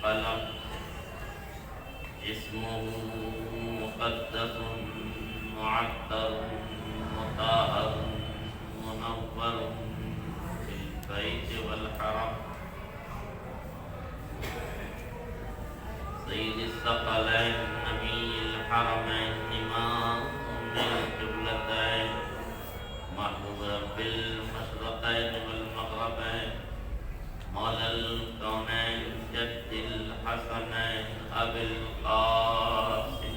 والقلم اسمه مقدس معطر مطهر منور في البيت والحرم سيد الثقلين نبي الحرمين إمام القبلتين محبوب رب المشرقين والمغربين مولى الكونين جد الحسنين أبي القاسم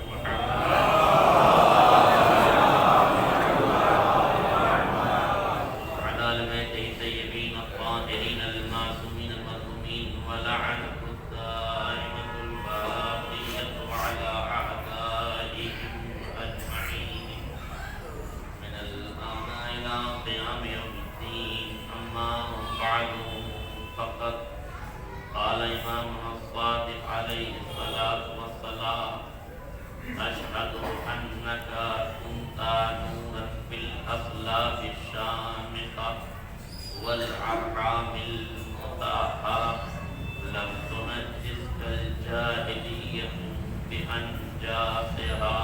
وعلى آل بيته الطيبين الطاهرين المعصومين المظلومين ولعنة الدائمة الباقية على أعدائهم أجمعين من الآن إلى قيام يوم الدين أما بعد فقد قال إمامنا الصادق عليه الصلاة والسلام أشهد أنك كنت نورا في الأصلاب الشامخة والأرحام المطهرة لم تنجسك الجاهلية بأنجاسها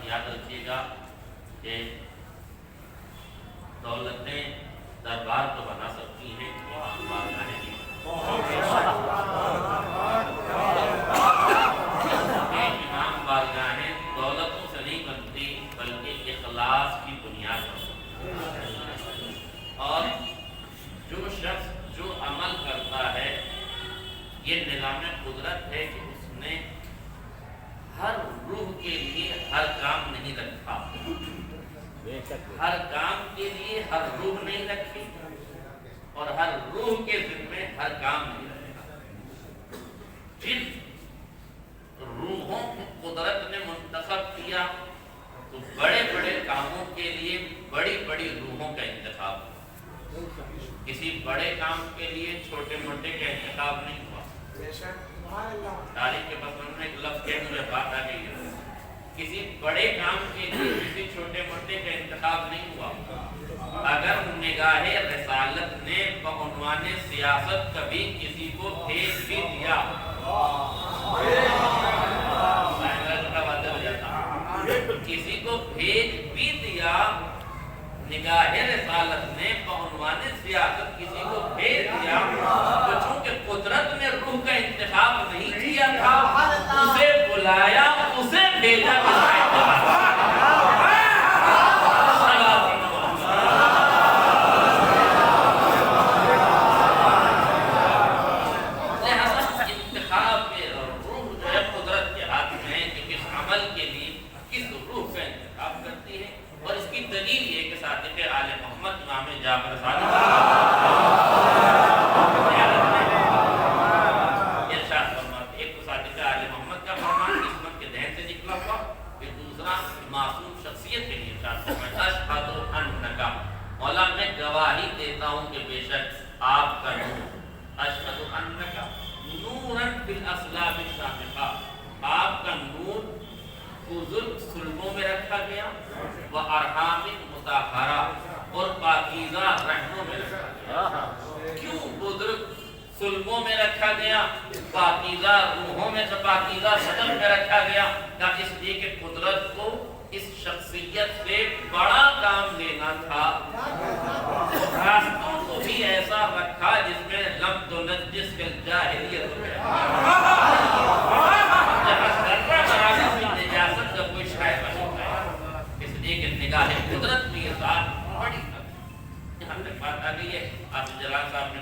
یاد رکھیے گا کہ دولتیں دربار تو بنا سکتی ہیں امام بارگاہیں نہیں امام بارگاہیں دولتوں سے نہیں بنتی بلکہ اخلاص کی بنیاد پر اور جو شخص جو عمل کرتا ہے یہ نظام قدرت ہے کہ اس نے ہر روح کے لیے ہر کام نہیں رکھا ہر کام کے لیے ہر روح نہیں رکھی اور ہر روح کے ذمے ہر کام نہیں رکھا جن روحوں کو قدرت نے منتخب کیا تو بڑے بڑے کاموں کے لیے بڑی بڑی روحوں کا انتخاب کسی بڑے کام کے لیے چھوٹے موٹے کا انتخاب نہیں ہوا تاریخ کے پسند میں ایک لفظ کے مجھے بات آ گئی ہے کسی بڑے کام کے لیے کسی چھوٹے موٹے کا انتخاب نہیں ہوا اگر نگاہ رسالت نے بعنوان سیاست کبھی کسی کو بھیج بھی دیا کسی کو بھیج بھی دیا نگاہ رسالت نے بعنوان سیاست کسی کو بھیج دیا تو چونکہ قدرت نے روح کا انتخاب نہیں کیا تھا اسے بلایا اسے بھیجا انتخاب روح جو ہے قدرت کے ہاتھ میں ہے کہ کس عمل کے لیے کس روح کا انتخاب کرتی ہے اور اس کی دلیل یہ کہ صادق آل محمد امام جعفر صادق ارشاد فرماتے ایک تو صادق آل محمد کا فرمان قسمت کے ذہن سے نکلا ہوا پھر دوسرا معصوم شخصیت کے لیے ارشاد فرمایا اشہد انک مولا میں گواہی دیتا ہوں کہ بے شک آپ کا نور اشہد انک نورن فی الاسلاب السابقہ، آپ کا نور بزرگ سلبوں میں رکھا گیا، وہ ارحام مطہرہ اور پاکیزہ رحموں میں رکھا گیا۔ کیوں بزرگ سلبوں میں رکھا گیا، پاکیزہ روحوں میں سے پاکیزہ صدر میں رکھا گیا؟ کہ اس لیے کہ قدرت کو اس شخصیت سے بڑا کام لینا تھا۔ راستوں کو بھی ایسا رکھا جس میں لم تنجس فی الجاہلیت میں جہاں ذرہ برابر بھی نجاست کا کوئی شاید بچتا ہے، اس لیے کہ نگاہ قدرت میں یہ ذات بڑی تھی۔ یہاں تک بات آ گئی ہے۔ آپ جلال صاحب نے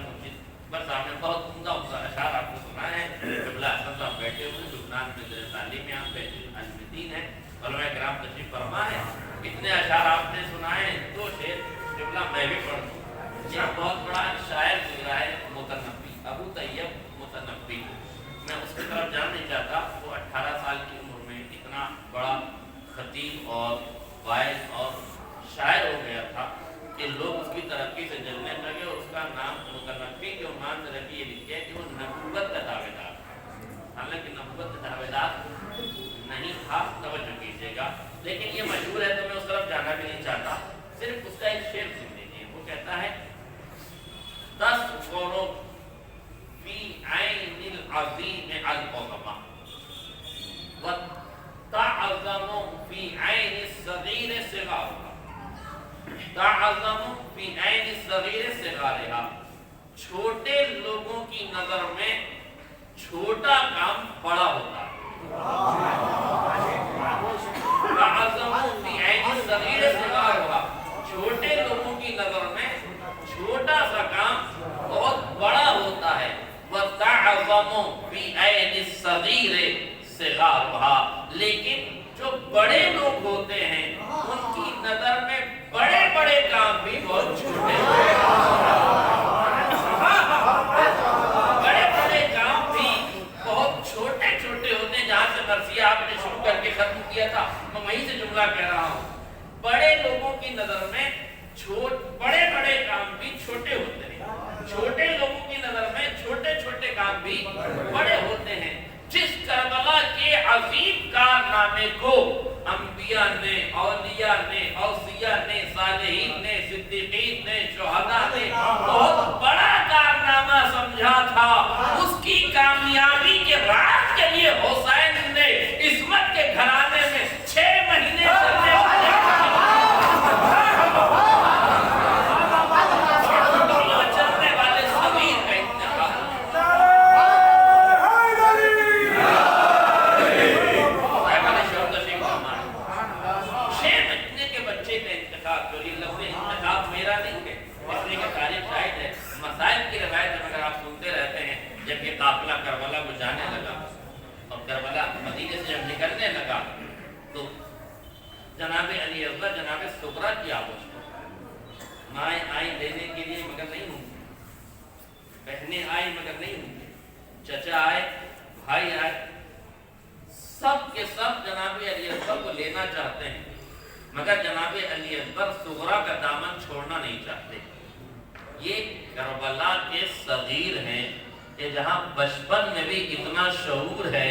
بس آپ نے بہت عمدہ اشعار آپ کو سنا ہے۔ قبلہ حسن صاحب بیٹھے ہوئے لبنان میں تعلیم میں آپ عالم دین ہے، علماء کرام تشریف فرما ہے، اتنے اشعار آپ نے سنائے، دو شعر قبلہ میں بھی پڑھ دوں۔ یہ بہت بڑا شاعر گزرا ہے متنبی، ابو طیب متنبی۔ میں اس کی طرف جان نہیں چاہتا، وہ 18 سال کی عمر میں اتنا بڑا خطیب اور واعظ اور شاعر ہو گیا تھا کہ لوگ اس کی ترقی سے جلنے لگے، اور اس کا نام متنبی کے عنوان سے رکھی یہ لکھے کہ وہ نبوت کا دعوے دار تھا۔ حالانکہ نبوت کا دعوے دار نہیں تھا، توجہ کیجیے گا، لیکن یہ مشہور ہے تو میں اس طرف جانا بھی نہیں چاہتا، صرف اس کا ایک شعر سن لیجیے۔ وہ کہتا ہے 10 غوروں فی عین العظیم العظمہ وتعظم فی عین الصغیر صغارها، تعظم فی عین الصغیر صغارها، چھوٹے لوگوں کی نظر میں چھوٹا کام بڑا ہوتا ہے۔ تعظم فی عین الصغیر صغارها، چھوٹے لوگوں کی نظر میں چھوٹا سا کام بہت بڑا ہوتا ہے۔ وتعظم فی عین الصغیر صغارها، لیکن جو بڑے لوگ ہوتے ہیں ان کی نظر میں بڑے بڑے کام بھی بہت چھوٹے ہوتے ہیں۔ بڑے بڑے کام بھی بہت چھوٹے چھوٹے ہوتے ہیں۔ جہاں سے مرثیہ آپ نے شروع کر کے ختم کیا تھا، میں وہیں سے جملہ کہہ رہا ہوں۔ بڑے لوگوں کی نظر میں بڑے بڑے کام بھی چھوٹے ہوتے ہیں، چھوٹے لوگوں کی نظر میں چھوٹے چھوٹے کام بھی بڑے ہوتے ہیں۔ جس کربلا کے عظیم کارنامے کو انبیاء نے، اولیاء نے، اوصیاء نے، صالحین نے، صدیقین نے، شہداء نے بہت بڑا کارنامہ سمجھا تھا، اس کی کامیابی کے راز کے لیے حسین نے عصمت کے گھرانے میں 6 مہینے چلنے والے قافلہ کربلا کو جانے لگا، اور کربلا مدینے سے جب نکلنے لگا تو جناب علی اکبر جناب صغرا کی آواز پر، مائیں آئی لینے کے لیے مگر نہیں ہوں گے، بہنیں آئی مگر نہیں ہوں گے، چچا آئے، بھائی آئے، سب کے سب جناب علی اکبر کو لینا چاہتے ہیں، مگر جناب علی اکبر صغرا کا دامن چھوڑنا نہیں چاہتے۔ یہ کربلا کے صغیر ہیں کہ جہاں بچپن میں بھی اتنا شعور ہے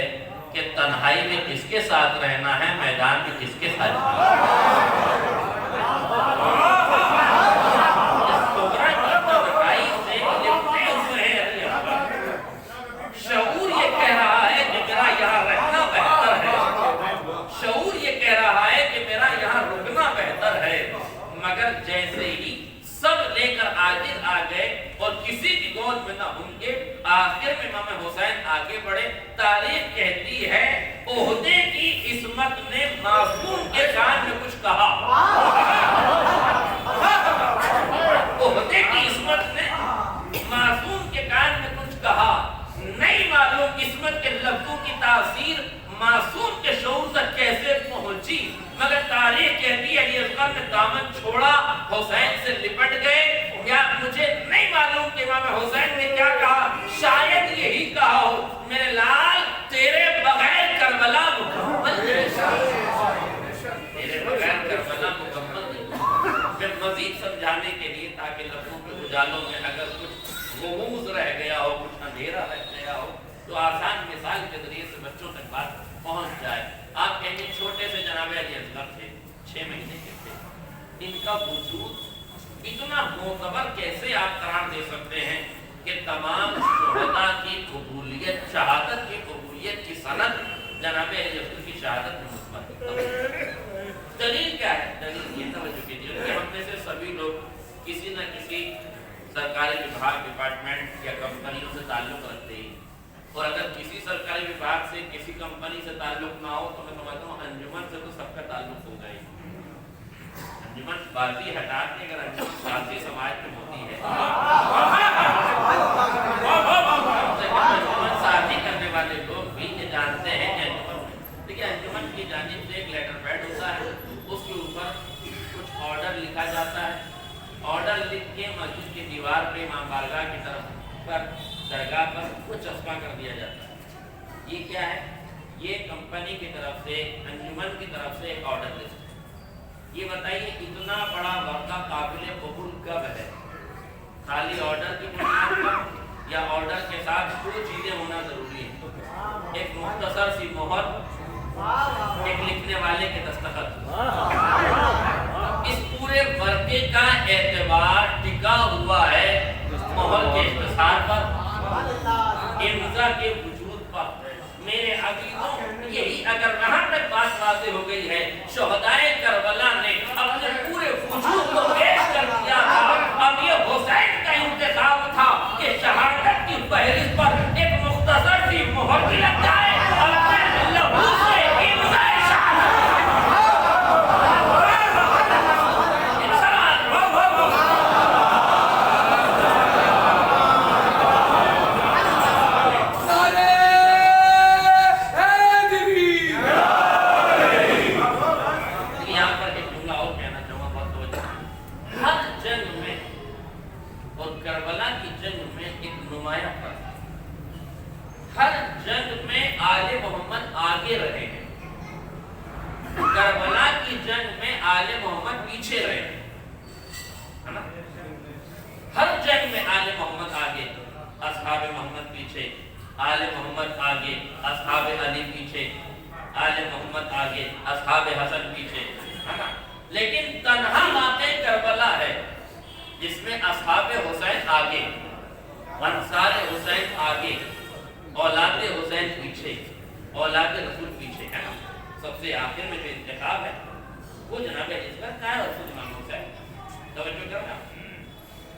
کہ تنہائی میں کس کے ساتھ رہنا ہے، میدان میں کس کے ساتھ رہنا ہے۔ شعور یہ کہہ رہا ہے کہ میرا یہاں رہنا بہتر ہے، شعور یہ کہہ رہا ہے کہ میرا یہاں رکنا بہتر ہے، مگر جیسے ہی سب لے کر آخر آ گئے اور کسی کی گود میں نہ ہوں گے، آخر میں امام حسین آگے بڑھے۔ تاریخ کہتی ہے عہدے کی عصمت نے معصوم کے کان میں کچھ کہا، عہدے کی عصمت نے معصوم کے کان میں کچھ کہا، نہیں معلوم عصمت کے لفظوں کی تاثیر معصوم کے شعور تک کیسے پہنچی، مگر تاریخ کہتی ہے علی اصغر نے دامن چھوڑا، حسین سے لپٹ گئے۔ یا مجھے نہیں معلوم کہ امام حسین نے کیا کہا، شاید یہی کہا ہو، میرے لال تیرے بغیر کربلا مکمل نہیں، تیرے بغیر کربلا مکمل نہیں۔ پھر مزید سمجھانے کے لیے تاکہ لفظوں کے اجالوں میں اگر کچھ غموض رہ گیا ہو، کچھ اندھیرا رہ گیا ہو تو آسان بچوں تک بات پہنچ جائے. آپ کہیں گے چھوٹے سے جناب علی اصغر تھے, 6 مہینے کے تھے, ان کا وجود اتنا معتبر کیسے آپ قرار دے سکتے ہیں کہ تمام شہداء کی قبولیت, شہادت کی قبولیت کی سند جناب علی اصغر کی شہادت میں مثبت؟ دلیل کیا ہے؟ دلیل یہ توجہ کیجیے کہ ہم میں سے سبھی لوگ کسی نہ کسی سرکاری وبھاگ, ڈپارٹمنٹ یا کمپنیوں سے تعلق رکھتے ہیں, اور اگر کسی سرکاری وبھاگ سے کسی کمپنی سے تعلق نہ ہو تو میں سمجھتا ہوں انجمن سے تو سب کا تعلق ہوگا ہی. انجمن بازی ہٹا کے اگر انجمن سیاسی سماج میں ہوتی ہے, انجمن سازی کرنے والے لوگ بھی یہ جانتے ہیں کہ انجمن کی جانب سے ایک لیٹر پیڈ ہوتا ہے, اس کے اوپر کچھ آرڈر لکھا جاتا ہے, آرڈر لکھ کے مسجد کی دیوار پہ امام بارگاہ کی طرف پر درگاہ پر وہ چسپاں کر دیا جاتا ہے. یہ کیا ہے؟ یہ کمپنی کی طرف سے, انجمن کی طرف سے ایک آرڈر لسٹ ہے. یہ بتائیے اتنا بڑا ورقہ قابل قبول کب ہے؟ خالی آرڈر کی بنیاد پر یا آرڈر کے ساتھ دو چیزیں ہونا ضروری ہے, ایک مختصر سی مہر, ایک لکھنے والے کے دستخط. اس پورے ورقے کا اعتبار ٹکا ہوا ہے مہر کے اختصار پر, امضا کے وجود پر. میرے عزیزوں, یہی اگر وہاں تک بات واضح ہو گئی ہے, شہدائے کربلا نے اپنے پورے وجود کو پیش کر دیا تھا. اب یہ حسین کا انتخاب تھا کہ شہادت کی فہرست پر ایک مختصر سی مہر لگ جائے, اپنے لہو سے امضا شہادت. کربلا کی جنگ میں آل محمد پیچھے رہے ہیں, ہر جنگ میں آل محمد آگے, اصحاب محمد پیچھے, آل محمد آگے, اصحاب علی پیچھے, آل محمد آگے, اصحاب حسن پیچھے. لیکن تنہا واقع کربلا ہے جس میں اصحاب حسین آگے, انصار حسین آگے, اولاد حسین پیچھے, اولاد رسول پیچھے ہے. سب سے آخر میں جو انتخاب ہے وہ جناب علی اصغر کا ہے, رسول امام حسین. توجہ کرنا,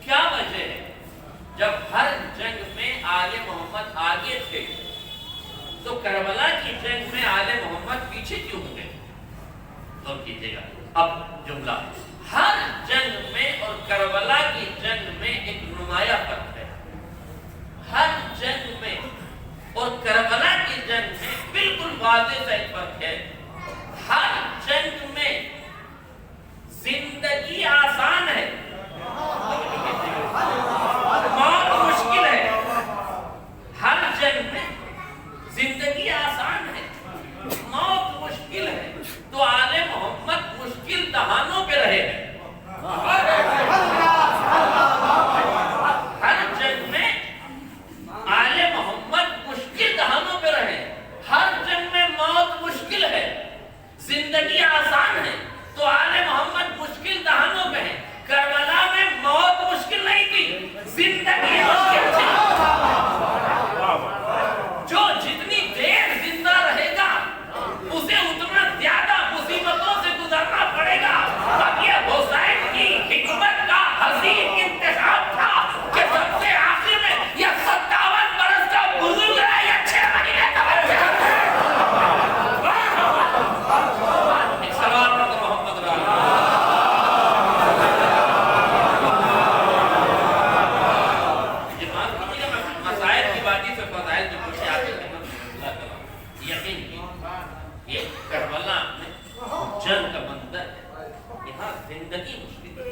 کیا وجہ ہے جب ہر جنگ میں آل محمد آگے تھے تو کربلا کی جنگ میں آل محمد پیچھے کیوں ہو گئے؟ غور کیجیے گا. اب جملہ, ہر جنگ میں اور کربلا کی جنگ میں ایک نمایاں فرق ہے. ہر جنگ میں اور کربلا کی جنگ میں بالکل واضح سا ایک فرق ہے. ہر جنگ میں زندگی آسان ہے, موت مشکل ہے. ہر جنگ میں زندگی آسان ہے, موت مشکل ہے. تو آل محمد مشکل دہانوں پہ رہے ہیں. ہر جنگ میں آل محمد مشکل دہانوں پہ رہے. ہر جنگ میں موت مشکل ہے, زندگی آسان ہے. تو آل محمد مشکل دہانوں پہ ہے. کربلا میں موت مشکل نہیں تھی, زندگی مشکل تھی. جو جتنی دیر زندہ رہے گا اسے اتنا زیادہ مصیبتوں سے گزرنا پڑے گا. اب یہ حسین کی حکمت کا حسین انتخاب تھا کہ سب سے آخر میں یہ 57 برس کا بزرگ ہے, یہ 6 مہینے کا بچہ ہے. ایک سوال پر محمد مسائل کی باتیں سے فضائل جو کچھ آتے ہیں یقین کی یہ کربلا میں جنگ کا منظر ہے. یہاں زندگی مشکل تھی,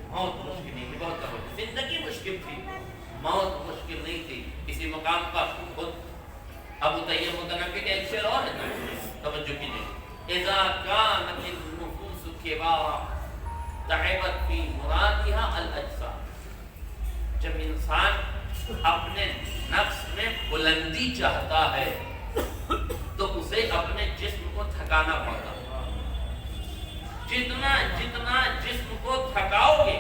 موت مشکل نہیں تھی. بہت توجہ, زندگی مشکل تھی, موت مشکل نہیں تھی. اسی مقام پر خود ابو طیب متنبی کا ایک شعر اور ہے, توجہ کیجیے. اذا كانت النفوس كبارا تعبت في مرادها الاجسام. جب انسان اپنے نفس میں بلندی چاہتا ہے تو اسے اپنے جسم کو تھکانا پڑتا. جتنا جتنا جسم کو تھکاؤ گے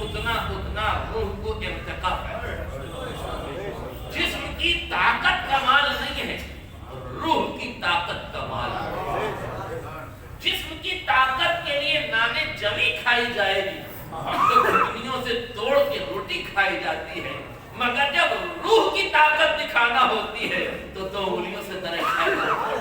اتنا اتنا روح کو ارتقا پیدا. جسم کی طاقت کمال نہیں ہے، روح کی طاقت کمال ہے. جسم کی طاقت کے لیے نانے جوی کھائی جائے گی تو گھٹنیوں سے توڑ کے روٹی کھائی جاتی ہے، مگر جب روح کی طاقت دکھانا ہوتی ہے تو دو انگلیوں سے درخت کھائی جاتی ہے.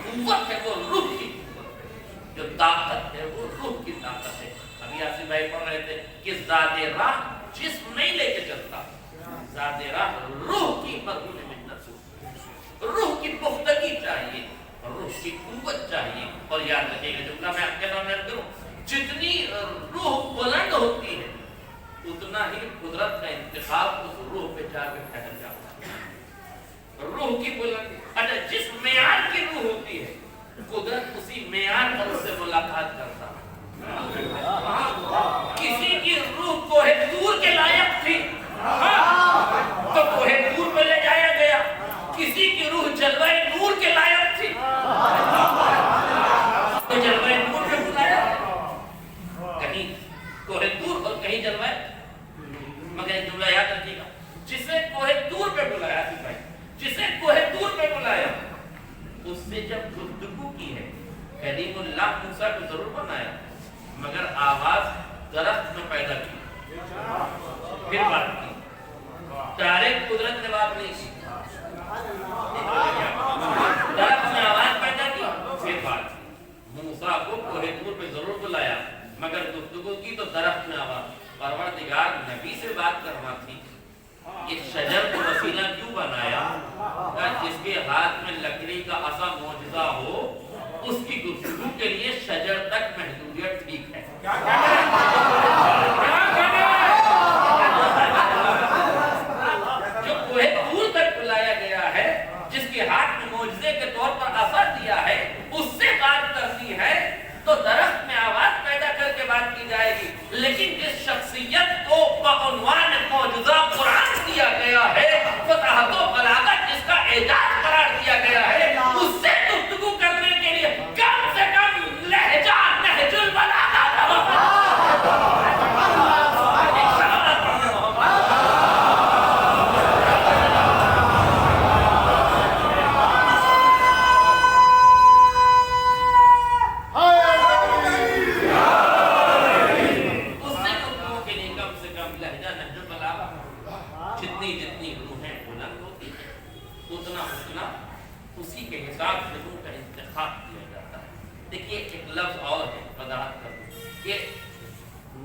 قوت ہے وہ روح کی قوت، جو طاقت ہے وہ روح کی طاقت ہے. ابھی آصف بھائی پڑھ رہے تھے کہ ذات راہ جسم نہیں لے کے چلتا، ذات راہ روح کی مضمون محنت سے، روح کی پختگی چاہیے، روح کی قوت چاہیے. اور یاد رکھیے گا جملہ میں آپ کے سامنے کروں، جتنی روح بلند ہوتی ہے اتنا ہی قدرت کا انتخاب اس روح پہ جا کے ٹھہر جاتا ہے. روح کی بلندی، اچھا جس معیار کی روح ہوتی ہے قدرت اسی معیار پر اس سے ملاقات کرتا ہے. کسی کی روح کوہ طور کے لائق تھی تو کوہ طور پہ لے جایا گیا، کسی کی روح جلوہ نور کے لائق تھی تو جلوہ نور پہ بلایا. کہیں کوہ طور اور کہیں جلوہ، مگر ایک جملہ یاد رکھیے گا، جسے کوہ طور پہ بلایا تھی بھائی، جسے کوہ طور پہ بلایا اس سے جب گفتگو کی ہے، کلیم اللہ موسیٰ کو ضرور بنایا مگر آواز درخت میں پیدا کی، پھر بات کی. ڈائریکٹ قدرت نے بات نہیں کی، درخت میں آواز پیدا کی پھر بات کی. موسیٰ کو کوہ طور پہ ضرور بلایا مگر گفتگو کی تو درخت میں آواز. پروردگار نبی سے بات کرنا تھی، اس شجر کو وسیلہ کیوں بنایا؟ جس کے ہاتھ میں لکڑی کا عصا معجزہ ہو اس کی گفتگو کے لیے شجر تک محدودیت ٹھیک ہے. جو کوہ طور تک بلایا گیا ہے، جس کے ہاتھ میں معجزے کے طور پر عصا دیا ہے، اس سے بات کرتی ہے تو درخت میں آواز پیدا کر کے بات کی جائے گی. لیکن جس شخصیت کو بعنوان معجزہ قرآن دیا گیا ہے، فصاحت و بلاغت جس کا اعجاز قرار دیا گیا ہے، اس سے گفتگو کرنے کے لیے کم سے کم لہجہ نہج البلاغہ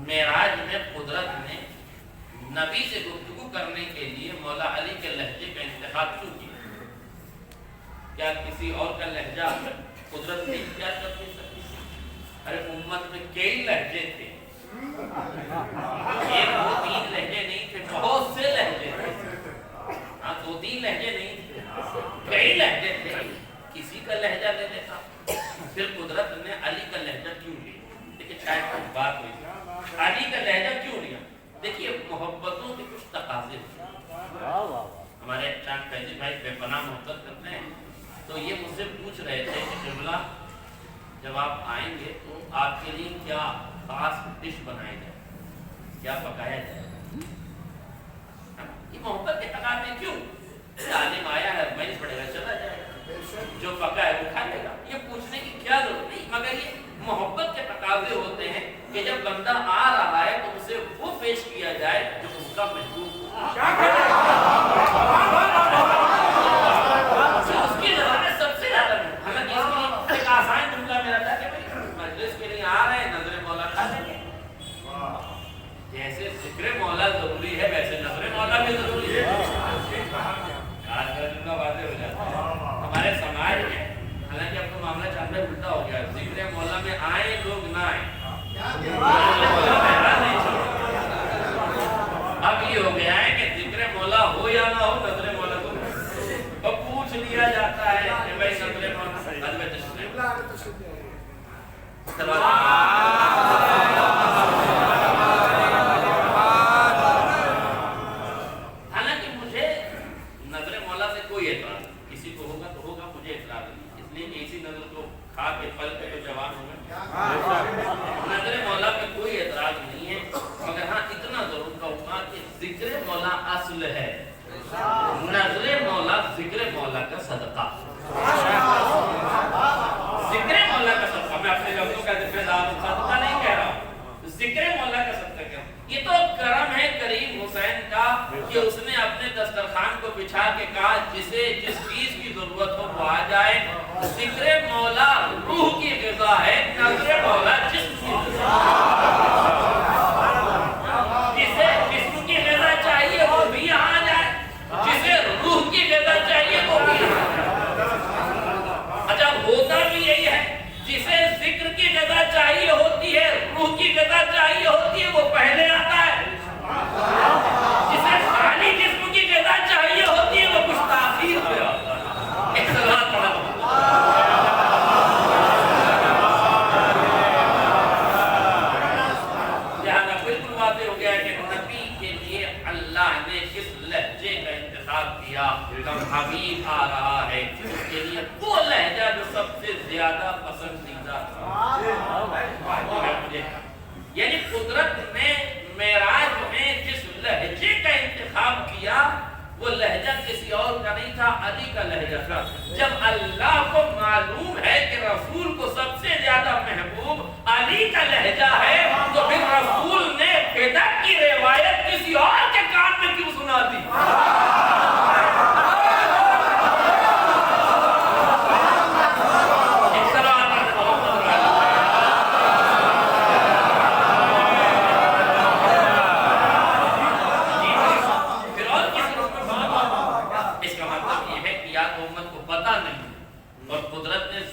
معراج میں قدرت نے نبی سے گفتگو کرنے کے لیے مولا علی کے لہجے کا انتخاب کیوں کیا؟ کیا کسی اور کا لہجہ قدرت نہیں اختیار کر سکتی؟ ارے امت میں کئی لہجے تھے، ایک دو تین لہجے نہیں تھے، بہت سے لہجے تھے. ہاں دو تین لہجے نہیں تھے، کئی لہجے تھے. کسی کا لہجہ لے لیتا. پھر قدرت نے علی کا لہجہ کیوں لیا؟ دیکھیے شاید کچھ بات ہوئی، علی کا لہجہ کیوں لیا؟ دیکھیے محبتوں کے کچھ تقاضے ہوتے. ہمارے چاند فیضی بھائی بے پناہ محبت کرتے ہیں، تو یہ مجھ سے پوچھ رہے تھے کہ جملہ جب آپ آئیں گے تو آپ کے لیے کیا خاص ڈش بنائی جائے، کیا پکایا جائے. یہ محبت کے تقاضے کیوں؟ عالم آیا ہے میں پڑے گا چلا جائے گا، جو پکا ہے وہ کھا لے گا. یہ پوچھنے کی کیا ضرورت نہیں، مگر یہ محبت کے تقاضے ہوتے ہیں کہ جب بندہ آ رہا ہے تو اسے وہ پیش کیا جائے جو اس کا محبوب ہو. اس کی ضرورت سب سے زیادہ ہے. حالانکہ اس کے لیے ایک آسان جملہ میرا تھا کہ بھائی مجلس کے لیے آ رہے ہیں، نظر مولا کھا لیں گے. جیسے ذکر مولا ضروری ہے ویسے نظر مولا بھی ضروری ہے. آج کا جملہ واضح ہو جاتا ہے. ہمارے سماج میں حالانکہ اب تو معاملہ چاندہ الٹا ہو گیا، ذکر مولا میں آئے لوگ نہ آئے. اب یہ ہو گیا ہے کہ ذکر مولا ہو یا نہ ہو، نظر مولا کو پوچھ لیا جاتا ہے کہ بھائی نظر مولا حد میں تشریف. حالانکہ مجھے مولا اصل ہے، نظر مولا ذکر مولا کا صدقہ، ذکر مولا کا صدقہ۔ میں اپنے لفظوں کا صدقہ نہیں کہہ رہا ہوں، ذکر مولا کا صدقہ کہہ رہا ہوں۔ یہ تو کرم ہے کریم حسین کا کہ اس نے اپنے دسترخوان کو بچھا کے کہا جسے جس چیز کی ضرورت ہو وہ آ جائے۔ ذکر مولا روح کی غذا ہے، نظر مولا جسم کی غذا ہے۔ جسے جسم کی غذا چاہیے وہ بھی یہاں آ جائے، جسے روح کی غذا چاہیے وہ بھی یہاں آ جائے۔ اچھا ہوتا بھی یہی ہے، جسے ذکر کی غذا چاہیے ہوتی ہے، روح کی غذا چاہیے ہوتی ہے، وہ پہلے آتا ہے۔ جسے خالی جسم کی غذا چاہیے ہوتی ہے وہ کچھ تاخیر پہ آتا ہے۔ ایک صلوات پڑھا لہذا بالکل واضح ہو گیا کہ نبی کے لیے اللہ نے کس لہجے کا انتخاب کیا۔ جب حبیب آ رہا ہے اس کے لیے وہ لہجہ جو سب سے زیادہ پسندیدہ تھا، یعنی قدرت نے معراج میں جس لہجے کا انتخاب کیا وہ لہجہ کسی اور کا نہیں تھا، علی کا لہجہ تھا۔ جب اللہ کو معلوم ہے کہ رسول کو سب سے زیادہ محبوب علی کا لہجہ ہے تو پھر رسول نے بدعت کی روایت کسی اور کے کان میں کیوں سنا دی؟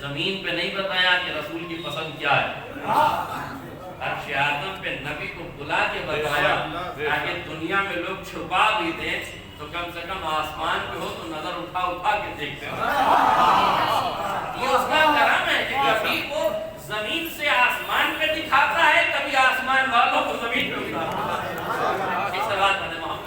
زمین پہ نہیں بتایا کہ رسول کی پسند کیا ہے، عرش اعظم پہ نبی کو بلا کے بتایا تاکہ دنیا میں لوگ چھپا بھی دیں تو کم سے کم آسمان پہ ہو تو نظر اٹھا اٹھا کے دیکھتے ہیں۔ یہ اس کا کرم ہے کہ کبھی وہ زمین سے آسمان پہ دکھاتا ہے، کبھی آسمان والوں کو زمین پہ دکھاتا ہے۔ ایک سوال پڑھیں محمد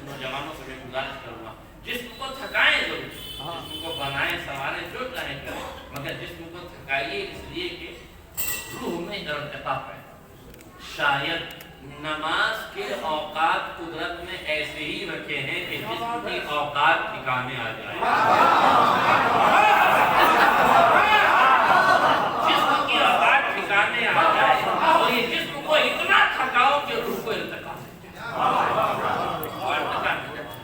نوجوانوں سے میں گزارش کروں گا جسم کو تھکائیں ضرور، جسم کو بنائیں سنواریں جو چاہیں کریں، مگر جسم کو تھکائیے اس لیے کہ روح میں ارتقا پائے۔ شاید نماز کے اوقات قدرت نے ایسے ہی رکھے ہیں کہ جسم کی اوقات ٹھکانے آ جائیں، جسم کی اوقات ٹھکانے آ جائے اور یہ جسم کو اتنا تھکاؤ کہ روح کو ارتقا۔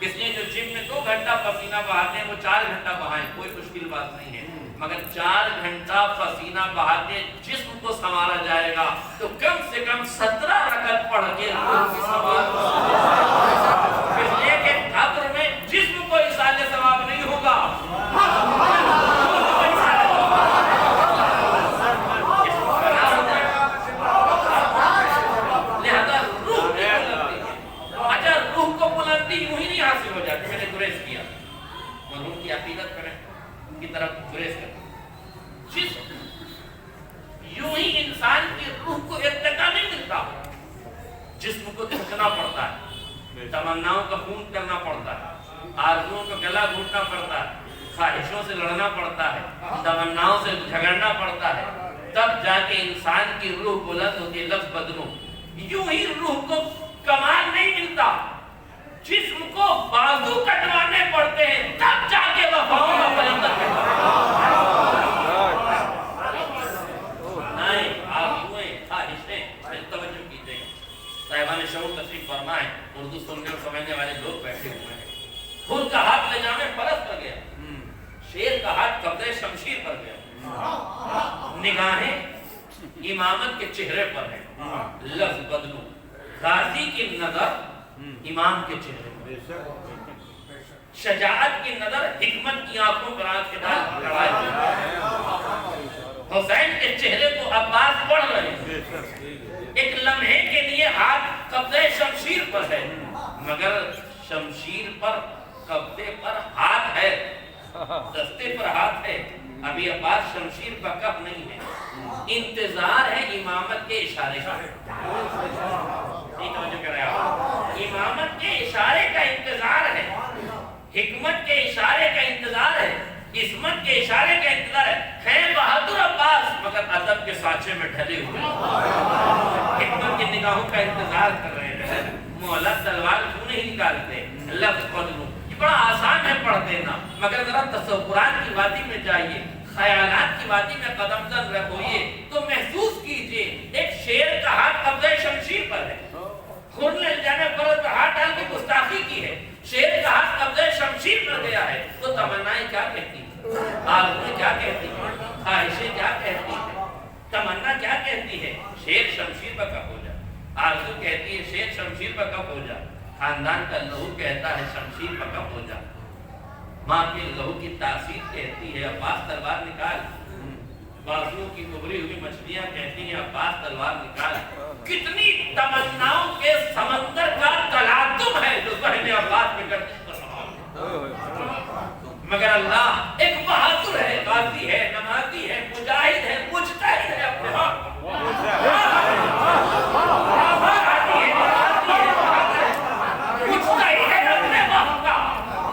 اس لیے جو جم میں 2 گھنٹہ پسینہ بہاتے ہیں وہ 4 گھنٹہ بہائیں، کوئی مشکل بات نہیں ہے، مگر 4 گھنٹہ پسینہ بہا کے جسم کو سنوارا جائے گا تو کم سے کم 17 رکعت پڑھ کے روح کی سنوار، اس لیے کہ قبر میں جسم کو ایصال ثواب نہیں ہوگا، حاصل ہو جاتی۔ میں نے گریز کیا مرحوم کی عقیدت کی طرف گریز کر، یوں ہی انسان کی روح کو ارتقا نہیں ملتا، جسم کو تھکنا پڑتا ہے، تمناؤں کا خون کرنا پڑتا ہے، آرزوؤں کا گلا گھونٹنا پڑتا ہے، خواہشوں سے لڑنا پڑتا ہے، تمناؤں سے جھگڑنا پڑتا ہے، تب جا کے انسان کی روح بلند ہوتی ہے۔ لفظ بدنوں، یوں ہی روح کو کمال نہیں ملتا، جسم کو بازو کٹوانے پڑتے ہیں تب جا کے وفاؤں کا پرندہ توجہ کیجیے گا۔ صاحبان شعور تشریف فرمائے، اردو سننے اور سمجھنے والے لوگ بیٹھے ہوئے ہیں۔ خود کا ہاتھ لے جانے فرض پر گیا، شیر کا ہاتھ قبضے شمشیر پر گیا، نگاہیں امامت کے چہرے پر ہیں۔ لفظ بدلو، غازی کی نظر امام کے چہرے پر، شجاعت کی نظر حکمت کی آنکھوں پر آنکھ کے ڈال لڑائے، حسین کے چہرے کو عباس پڑھ رہے ہیں، ایک لمحے کے لیے ہاتھ قبضے شمشیر پر ہے، مگر شمشیر پر قبضے پر ہاتھ ہے، دستے پر ہاتھ ہے، ابھی عباس شمشیر پر کب نہیں ہے، انتظار ہے امامت کے اشارے کا، نہیں توجہ کر رہے آپ، امامت کے اشارے کا انتظار ہے، حکمت کے اشارے کا انتظار ہے، عصمت کے اشارے کا انتظار ہے بہادر عباس مگر ادب کے سانچے میں ڈھلے ہوئے، حکمت کی نگاہوں کا انتظار کر رہے ہیں۔ مولا تلوار کیوں نہیں نکالتے؟ لفظ خود لوں یہ بڑا آسان ہے پڑھ دینا، مگر ذرا تصورات کی وادی میں جائیے، خیالات کی وادی میں قدم زن رہوئیے تو محسوس کیجئے ایک شیر کا ہاتھ قبضہ شمشیر پر ہے، خون نے جانے پر ہاتھ ڈال کے گستاخی کی ہے، شیر کا ہاتھ قبضہ شمشیر پر گیا ہے تو تمنائیں کیا کہتی ہیں، آرزویں کیا کہتی ہیں، خواہشیں کیا کہتی ہیں، تمنا کیا کہتی ہے؟ شیر شمشیر پر کب ہو جا، آرزو کہتی ہے شیر شمشیر پر کب ہو جا، خاندان کا لہو کہتا ہے شمشیر پر کب ہو جا، ماں کے لہو کی تاثیر کہتی ہے عباس تلوار نکال، بازو کی ابری ہوئی مچھلیاں کہتی ہیں عباس تلوار نکال۔ کتنی تمناؤں کے سمندر کا تلاطم ہے جو ذہن عباس میں گردش کر رہا ہے، مگر اللہ ایک بہادر ہے، غازی ہے، نمازی ہے، مجاہد ہے، مجتہد ہے، اپنے ہاتھ مجتہد ہے اپنے وقت کا۔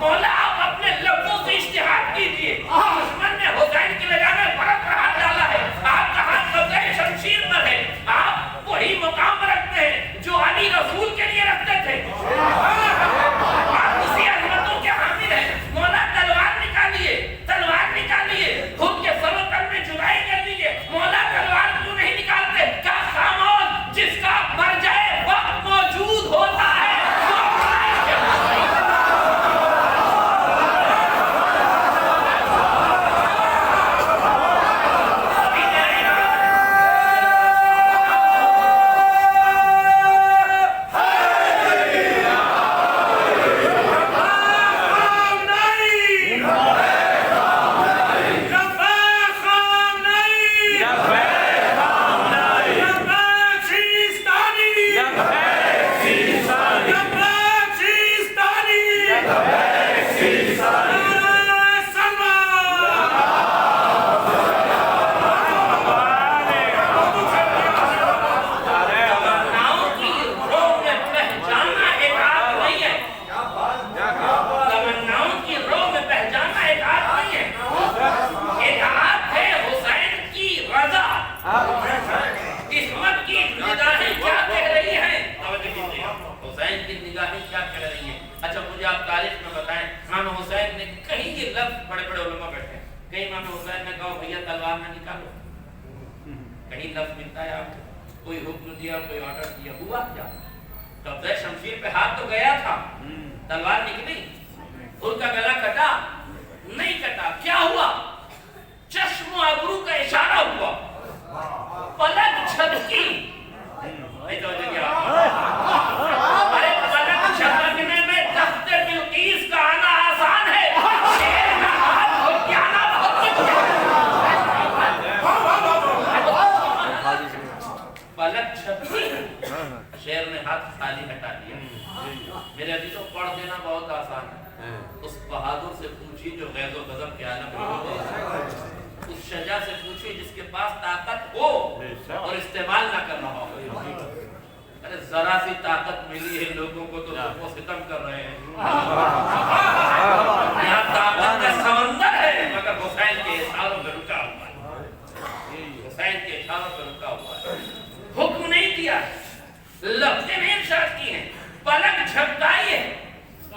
مولا آپ اپنے لفظوں سے اشتہار کیجئے، دشمن نے حسین کی لجا میں فرق رہا ڈالا ہے، آپ کا ہاتھ قبضہ شمشیر پر ہے، آپ وہی مقام رکھتے ہیں جو علی رسول کے لیے رکھتے تھے، آپ اسی عظمتوں کے حامل ہیں۔ مولا تلوار نکالیے، تلوار نکالیے، خود کے سر و تن میں جدائی کر لیجئے، مولا تلوار کیوں نہیں نکالتے؟ کیا خاموش جس کا مر جائے وقت موجود ہوتا ہے کوئی حکم دیا کوئی آرڈر دیا ہوا کیا؟ قبضہ شمشیر پہ ہاتھ تو گیا تھا، تلوار نکلی، ان کا گلا کٹا نہیں کٹا، کیا ہوا؟ چشم و ابرو کا اشارہ ہوا، پلک جھپکی، نہیں توجہ کیا؟ ارے پلک جھپکنے میں تخت بلقیس کا آنا آسان ہے، شیر کا ہاتھ ہو کے آنا بہت مشکل ہے۔ پلک جھپکی، شیر نے ہاتھ خالی ہٹا دیا۔ میرے عزیزوں پڑھ دینا بہت آسان ہے، اس بہادر سے پوچھی جو غیظ و غضب کے عالم میں ہو، اس شجاع سے پوچھی جس کے پاس طاقت ہو اور استعمال نہ کر رہا ہو۔ ارے ذرا سی طاقت ملی ہے لوگوں کو تو وہ ستم کر رہے ہیں، یہاں طاقت کا سمندر ہے مگر حسین کے اشاروں پہ رکا ہوا ہے، حسین کے اشاروں پہ رکا ہوا ہے، حکم نہیں دیا، لفظیں نہیں ارشاد کی ہیں، پلک جھپکائی ہے،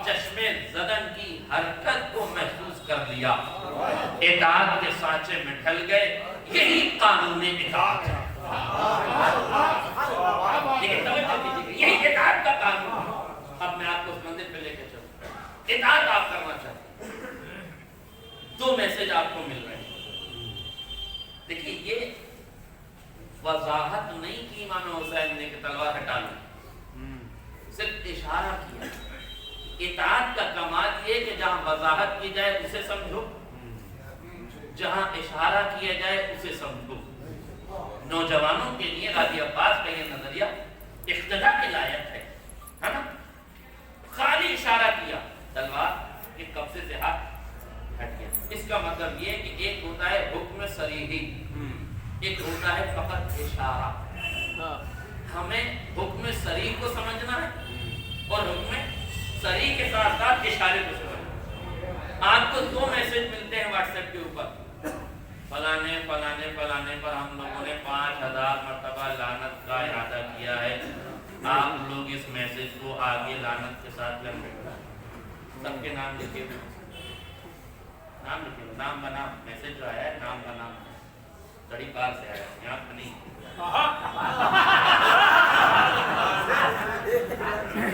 چشم زدن کی حرکت کو محسوس کر لیا، اطاعت کے سانچے میں ڈھل گئے، یہی قانون اطاعت ہے، یہی اطاعت کا قانون ہے۔ اب میں آپ کو اس منزل پہ لے کے چلوں، اطاعت آپ کرنا چاہتے ہیں، دو میسج آپ کو مل رہے ہیں، دیکھیے یہ وضاحت نہیں کی امام حسین نے کہ تلوار ہٹا لیں، صرف اشارہ کیا۔ اطاعت کا کمال یہ کہ جہاں وضاحت کی جائے اسے سمجھو، جہاں اشارہ کیا جائے اسے سمجھو۔ نوجوانوں کے لیے غازی عباس کا یہ نظریہ اقتدا کے لائق ہے نا؟ خالی اشارہ کیا، تلوار کے قبضے سے ہاتھ ہٹ گیا۔ اس کا مطلب یہ کہ ایک ہوتا ہے حکم صریحی، ایک ہوتا ہے فقط اشارہ۔ ہمیں حکم صریح کو سمجھنا ہے اور حکم صریح کے ساتھ ساتھ اشارے کو سمجھنا ہے۔ آپ کو دو میسج ملتے ہیں واٹس کے اوپر فلانے فلانے فلانے پر ہم لوگوں نے 5000 مرتبہ لعنت کا اعادہ کیا ہے. آپ لوگ اس میسج کو آگے لعنت کے ساتھ لکھ دیں. سب کے نام لکھے ہوئے, نام لکھے ہوئے, نام بنام. میسج جو آیا ہے نام بنام بڑی کار سے آیا ہے, یہاں پہ نہیں.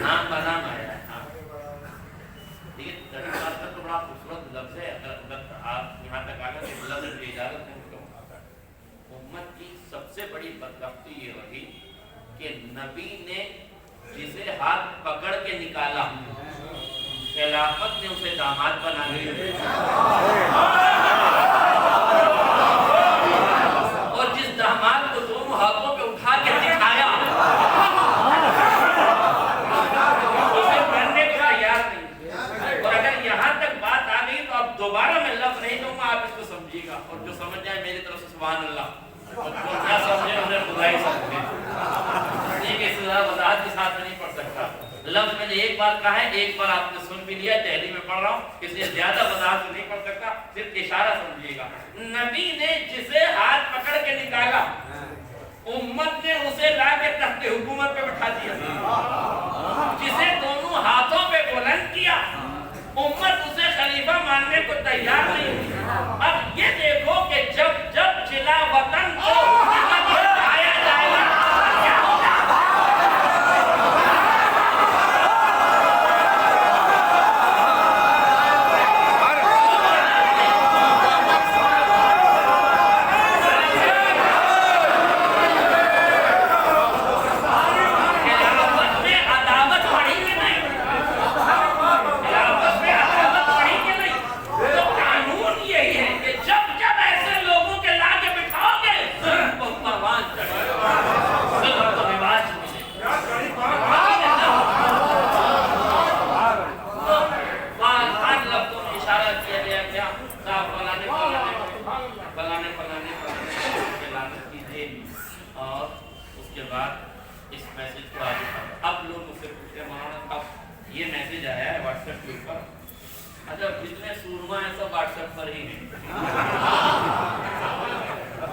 نام بنام آیا ہے. ہاں ٹھیک ہے, بڑی کار کا تو بڑا خوبصورت لفظ ہے. اگر آپ یہاں تک آ گئے تو لفظ کی اجازت نہیں تو. امت کی سب سے بڑی بدبختی یہ رہی کہ نبی نے جسے ہاتھ پکڑ کے نکالا, خلافت نے اسے داماد بنا دیا, اور جس داماد کو دونوں ہاتھوں پہ اٹھا کے دکھایا اسے پڑھنے کا یاد نہیں. اور اگر یہاں تک بات آ گئی تو اب دوبارہ میں لفظ نہیں دوں گا, آپ اس کو سمجھیے گا, اور جو سمجھ جائے میری طرف سے سبحان اللہ, اور جو نہ سمجھے انہیں خدا ہی سمجھے. اس وضاحت کے ساتھ میں نہیں پڑھ سکتا. لفظ میں نے ایک بار کہا ہے, ایک بار آپ نے سن بھی لیا, دہلی میں پڑھ رہا ہوں, اس لیے زیادہ وضاحت نہیں پڑھ سکتا, صرف اشارہ سمجھیے گا. نبی نے جسے ہاتھ پکڑ کے نکالا, امت نے اسے لا کے تخت حکومت پہ بٹھا دیا. جسے دونوں ہاتھوں پہ بلند کیا, امت اسے خلیفہ ماننے کو تیار نہیں ہوئی. اب یہ دیکھو کہ جب جب چلا وطن کو آیا جائے گا کیا ہوگا.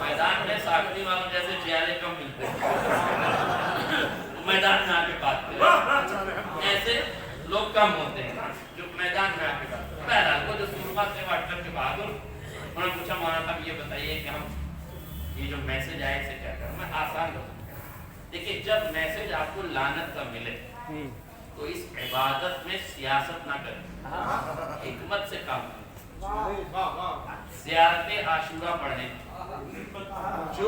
میدان میں ساکھنی والوں جیسے چیالے کم ملتے ہیں, میدان میں آ کے بات کریں, ایسے لوگ کم ہوتے ہیں جو میدان میں آ کے بات کریں. بہرحال وہ جو سورما سے واٹس ایپ کے بہادر, انہوں نے پوچھا مولانا صاحب یہ بتائیے کہ ہم یہ جو میسج آئے اسے کیا کریں. میں آسان لفظ دیکھیے, جب میسج آپ کو لعنت کا ملے تو اس عبادت میں سیاست نہ کریں, حکمت سے کام کریں. زیارت عاشورہ پڑھیں, جو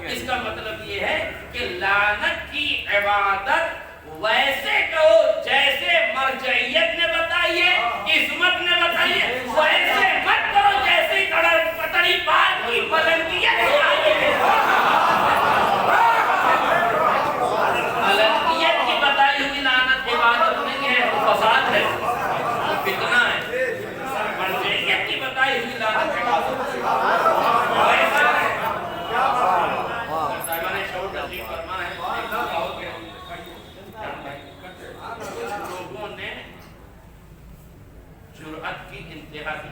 اس کا مطلب یہ ہے کہ لعنت کی عبادت ویسے کرو جیسے مرجعیت نے بتائی ہے, عصمت نے بتائی ہے, ویسے مت کرو جیسے پتڑی بات کی بلندیت بلندیت کی بتائی ہوئی لعنت عبادت نہیں ہے, فساد ہے, فتنہ ہے. مرجعیت کی بتائی ہوئی لعنت عبادت جرأت کی انتہا کی.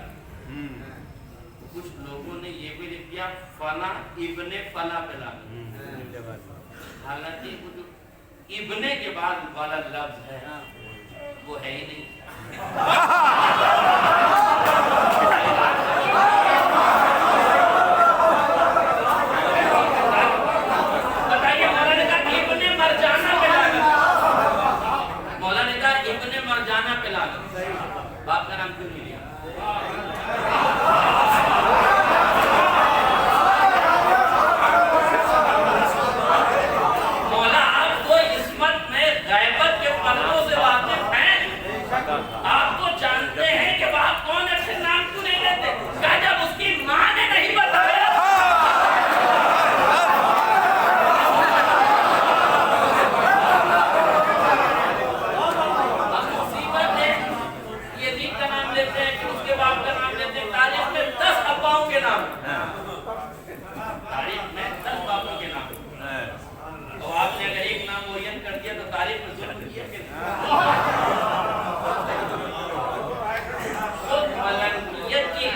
کچھ لوگوں نے یہ بھی لکھ دیا فلاں ابن فلاں پہ, حالانکہ وہ جو ابن کے بعد والا لفظ ہے وہ ہے ہی نہیں.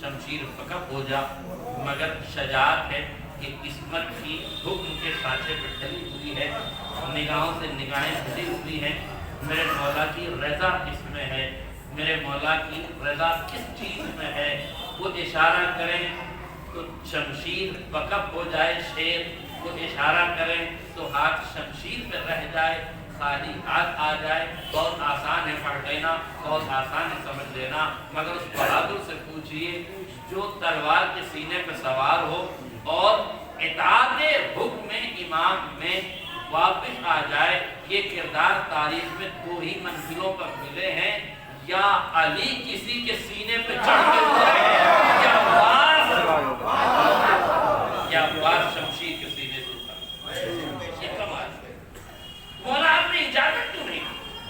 شمشیر فقط ہو جا، مگر شجاعت ہے کہ قسمت کی حکم کے سانچے پہ ڈلی ہوئی ہے، نگاہوں سے نگاہیں ڈلی ہوئی ہیں، میرے مولا کی رضا کس میں ہے، میرے مولا کی رضا کس چیز میں ہے، وہ اشارہ کریں تو شمشیر وقف ہو جائے، شیر وہ اشارہ کریں تو ہاتھ شمشیر پہ رہ جائے، خالی ہاتھ آ جائے۔ بہت آسان ہے پڑھ لینا، بہت آسان ہے سمجھ لینا، مگر اس بہادر سے پوچھئے جو تلوار کے سینے پہ سوار ہو اور اطاعت حکم امام میں واپس آ جائے، یہ کردار تاریخ میں دو ہی منزلوں پر ملے ہیں، یا علی کسی کے سینے پہ چڑھ کے اترے ہیں، یا عباس شمشیر کے سینے سے اترے۔ یہ کمال ہے۔ مولا آپ نے اجازت کیوں نہیں؟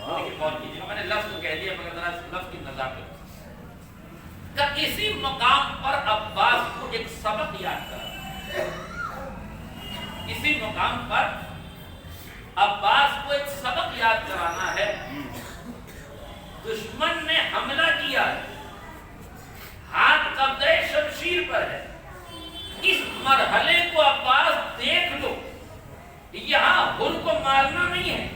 لیکن غور کیجیے، میں نے لفظ تو کہہ دیا مگر ذرا لفظ کی نزاکت کہ اسی مقام پر عباس کو ایک سبق یاد کرا، اسی مقام پر عباس کو ایک سبق یاد کرانا ہے۔ دشمن نے حملہ کیا ہے، ہاتھ قبضہ شمشیر پر ہے، اس مرحلے کو عباس دیکھ لو، یہاں حر کو مارنا نہیں ہے،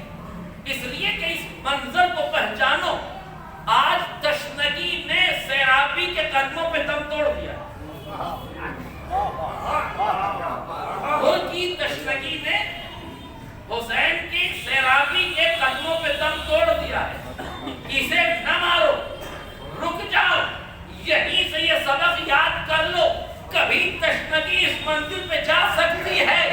اس لیے کہ اس منظر کو پہچانو۔ آج تشنگی نے سیرابی کے قدموں پہ دم توڑ دیا، حر کی تشنگی نے حسین کی سیرابی کے قدموں پہ دم توڑ دیا ہے۔ اسے نہ مارو، رک جاؤ، یہیں سے یہ سبق یاد کر لو۔ کبھی تشنگی اس منزل پہ جا سکتی ہے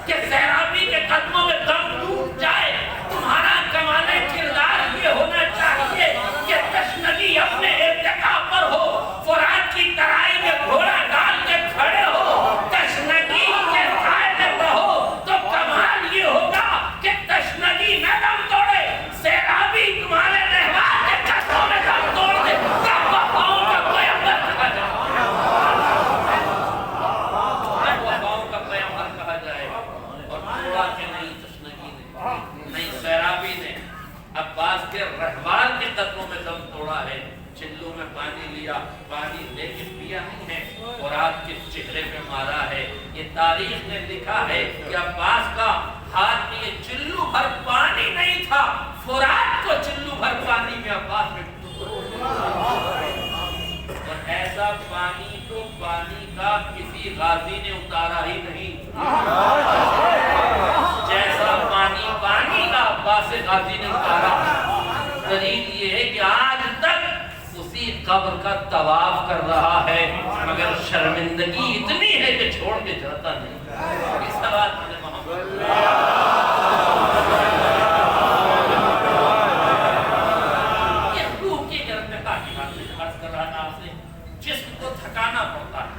کہ سیرابی کے قدموں میں دم ٹوٹ جائے۔ تمہارا کمال کردار یہ ہونا چاہیے کہ تشنگی اپنے ارتقا پر ہو، فرات کی ترائی میں گھوڑا ڈال کے کھڑے ہو، تشنگی کے سائے میں رہو، تو کمال یہ ہوگا کہ تشنگی نہ دم توڑے، سیرابی تمہارے رہوار کے قدموں میں دم توڑ دے، تب وفاؤں کا پیغمبر کہا جائے، اور توڑا کہ نہیں تشنگی نے، نہیں سیرابی نے، عباس کے رہوار کے قدموں میں دم توڑا ہے۔ چلوں میں پانی لیا، پانی لے کے پیا نہیں ہے، اور آپ کے چہرے پہ مارا ہے۔ یہ تاریخ نے لکھا ہے کہ عباس کا ہاتھ میں یہ چلو بھر پانی نہیں تھا، فرات کو چلو بھر پانی میں عباس میں اور ایسا پانی تو پانی کا کسی غازی نے اتارا ہی نہیں، جیسا پانی پانی کا عباس غازی نے اتارا۔ دلیل یہ ہے کہ آج تک اسی قبر کا طواف کر رہا ہے، مگر شرمندگی اتنی ہے کہ چھوڑ کے جاتا نہیں۔ اس سوال میں محمد یہ روح کی ارتقا کی بات میں عرض کر رہا تھا آپ سے، جسم کو تھکانا پڑتا ہے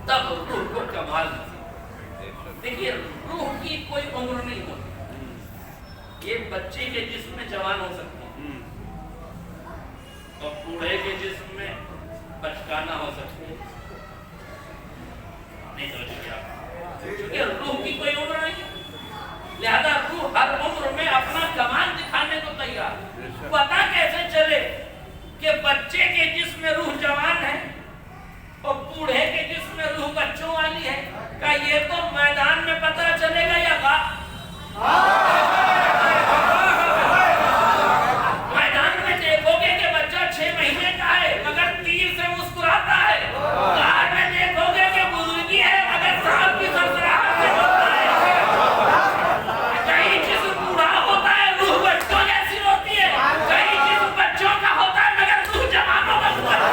تب روح کو کمال نصیب۔ دیکھیے روح کی کوئی عمر نہیں ہوتی، یہ بچے کے جسم میں جوان ہو سکتی ہے اور بوڑھے کے جسم میں بچکانا ہو سکتی ہے، نہیں سمجھ گیا، کیونکہ روح کی کوئی عمر نہیں ہے، لہذا روح ہر عمر میں اپنا کمال دکھانے کو تیار۔ پتہ کیسے چلے کہ بچے کے جسم میں روح جوان ہے اور بوڑھے کے جسم میں روح بچوں والی ہے؟ کہ یہ تو میدان میں پتہ چلے گا یا میدان میں دیکھو گے کہ بچہ 6 مہینے کا ہے مگر تیر سے مسکراتا ہے، غار میں دیکھو گے کہ بزرگی ہے مگر صاحب کی سرسراہٹ سے ہوتا ہے، کہیں جسم بوڑھا ہوتا ہے روح بچوں جیسی ہوتی ہے، کہیں جسم بچوں کا ہوتا ہے مگر روح جوانوں کا ہوتا ہے۔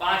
5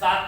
7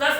10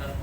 10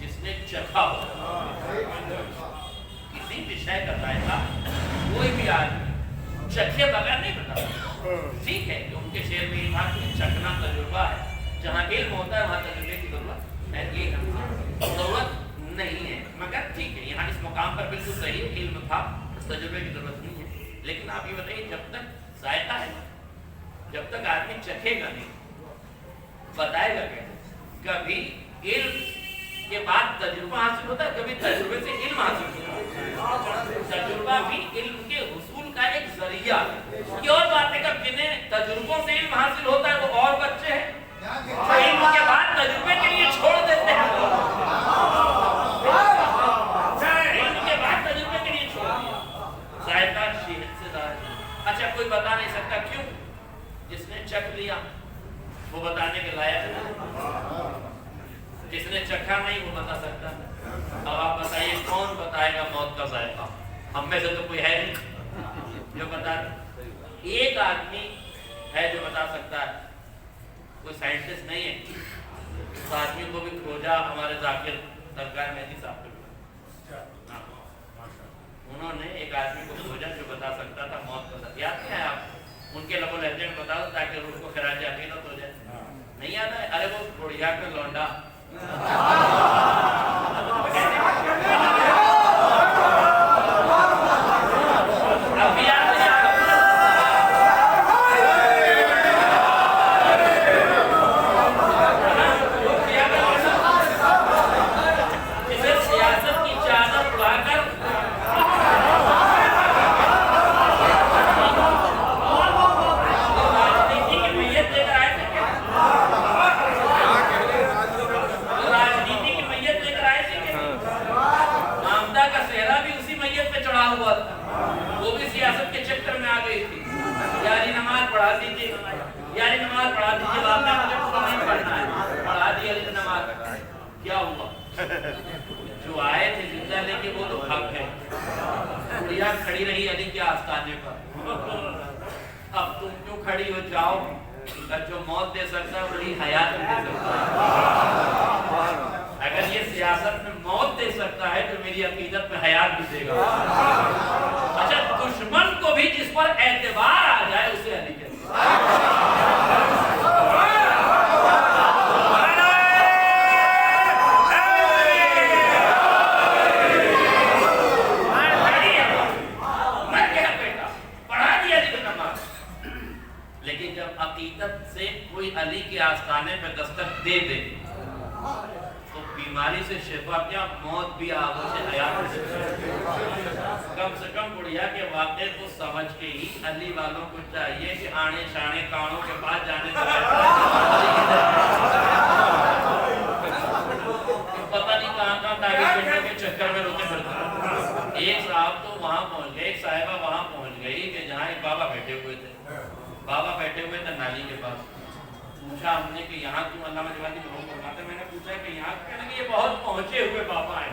جس نے چکھا ہو کسی وشے کا ذائقہ. کوئی بھی آدمی چکھے بغیر نہیں بتا. ٹھیک ہے کہ ان کے شعر میں یہ تھا کہ چکھنا تجربہ ہے. جہاں علم ہوتا ہے وہاں تجربے کی ضرورت ہے. یہ ضرورت نہیں ہے. مگر ٹھیک ہے یہاں اس مقام پر بالکل صحیح علم تھا, تجربے کی ضرورت نہیں ہے. لیکن آپ یہ بتائیے جب تک ذائقہ ہے, جب تک آدمی چکھے گا نہیں, بتائے گا کیسے؟ کبھی علم کے بعد تجربہ حاصل ہوتا ہے, کبھی تجربے سے علم حاصل ہوتا ہے. تجربہ بھی علم کے حصول کا ایک ذریعہ ہے. یہ اور بات ہے کہ جنہیں تجربوں سے علم حاصل ہوتا ہے وہ اور بچے ہیں جو علم کے بعد تجربے کے لیے چھوڑ دیتے ہیں. علم کے بعد تجربے کے لیے چھوڑ دیا. ذائقہ شہد سے زیادہ. اچھا کوئی بتا نہیں سکتا کیوں؟ جس نے چکھ لیا وہ بتانے کے لائق ہے, جس نے چکھا نہیں وہ بتا سکتا. اب آپ بتائیے کون بتائے گا موت کا ذائقہ؟ ہم میں سے تو کوئی ہے نہیں جو بتا. ایک آدمی ہے جو بتا سکتا ہے, کوئی سائنٹسٹ نہیں ہے. اس آدمی کو بھی کھوجا ہمارے ذاکر سرکار مہدی صاحب کے. انہوں نے ایک آدمی کو کھوجا جو بتا سکتا تھا موت کا ذائقہ. یاد نہیں ہے آپ ان کے لب و لہجے میں بتا دو تاکہ روح کو خراج عقیدت ہو جائے. نہیں یاد ہے؟ ارے وہ بڑھیا کا لونڈا ابھی یاد نہیں آ اسے سیاست کی چادر اڑا کر وہ بھی سیاست کے چکر میں آ گئی تھی. یاری نماز پڑھا دیجیے, یاری نماز پڑھا دیجیے, بعد میں مجھے اس کو نہیں پڑھنا ہے. پڑھا دی علی نماز. کیا ہوا؟ جو آئے تھے زندہ لے کے وہ تو بھاگ گئے. بڑھیا کھڑی رہی علی کے آستانے پر. اب تم کیوں کھڑی ہو جاؤ؟ جو موت دے سکتا ہے وہی حیات دے سکتا ہے. اگر یہ سیاست میں موت دے سکتا ہے تو میری عقیدت میں حیات بھی دے گا. اچھا دشمن کو بھی جس پر اعتبار آ جائے اسے علی کہتے لیکن جب عقیدت سے کوئی علی کے آستانے پہ دستک دے دے تو بیماری سے شفا کیا موت بھی آگوں سے حیات سے. کم سے کم بڑھیا کے واقعے کو سمجھ کے ہی علی والوں کو چاہیے کہ آنے شانے کانوں کے پاس جانے سے پتہ نہیں کہاں کہاں تاکہ پنڈوں کے چکر میں روکے پھرتے. ایک صاحب تو وہاں پہنچ گئے, ایک صاحبہ وہاں پہنچ گئی کہ جہاں ایک بابا بیٹھے ہوئے تھے. بابا بیٹھے ہوئے تھے نالی کے پاس. پوچھا ہم نے کہ یہاں کیوں علامہ جوادی محمد فرماتے ہیں. میں نے پوچھا کہ یہاں کہنے کہ یہ بہت پہنچے ہوئے بابا ہیں.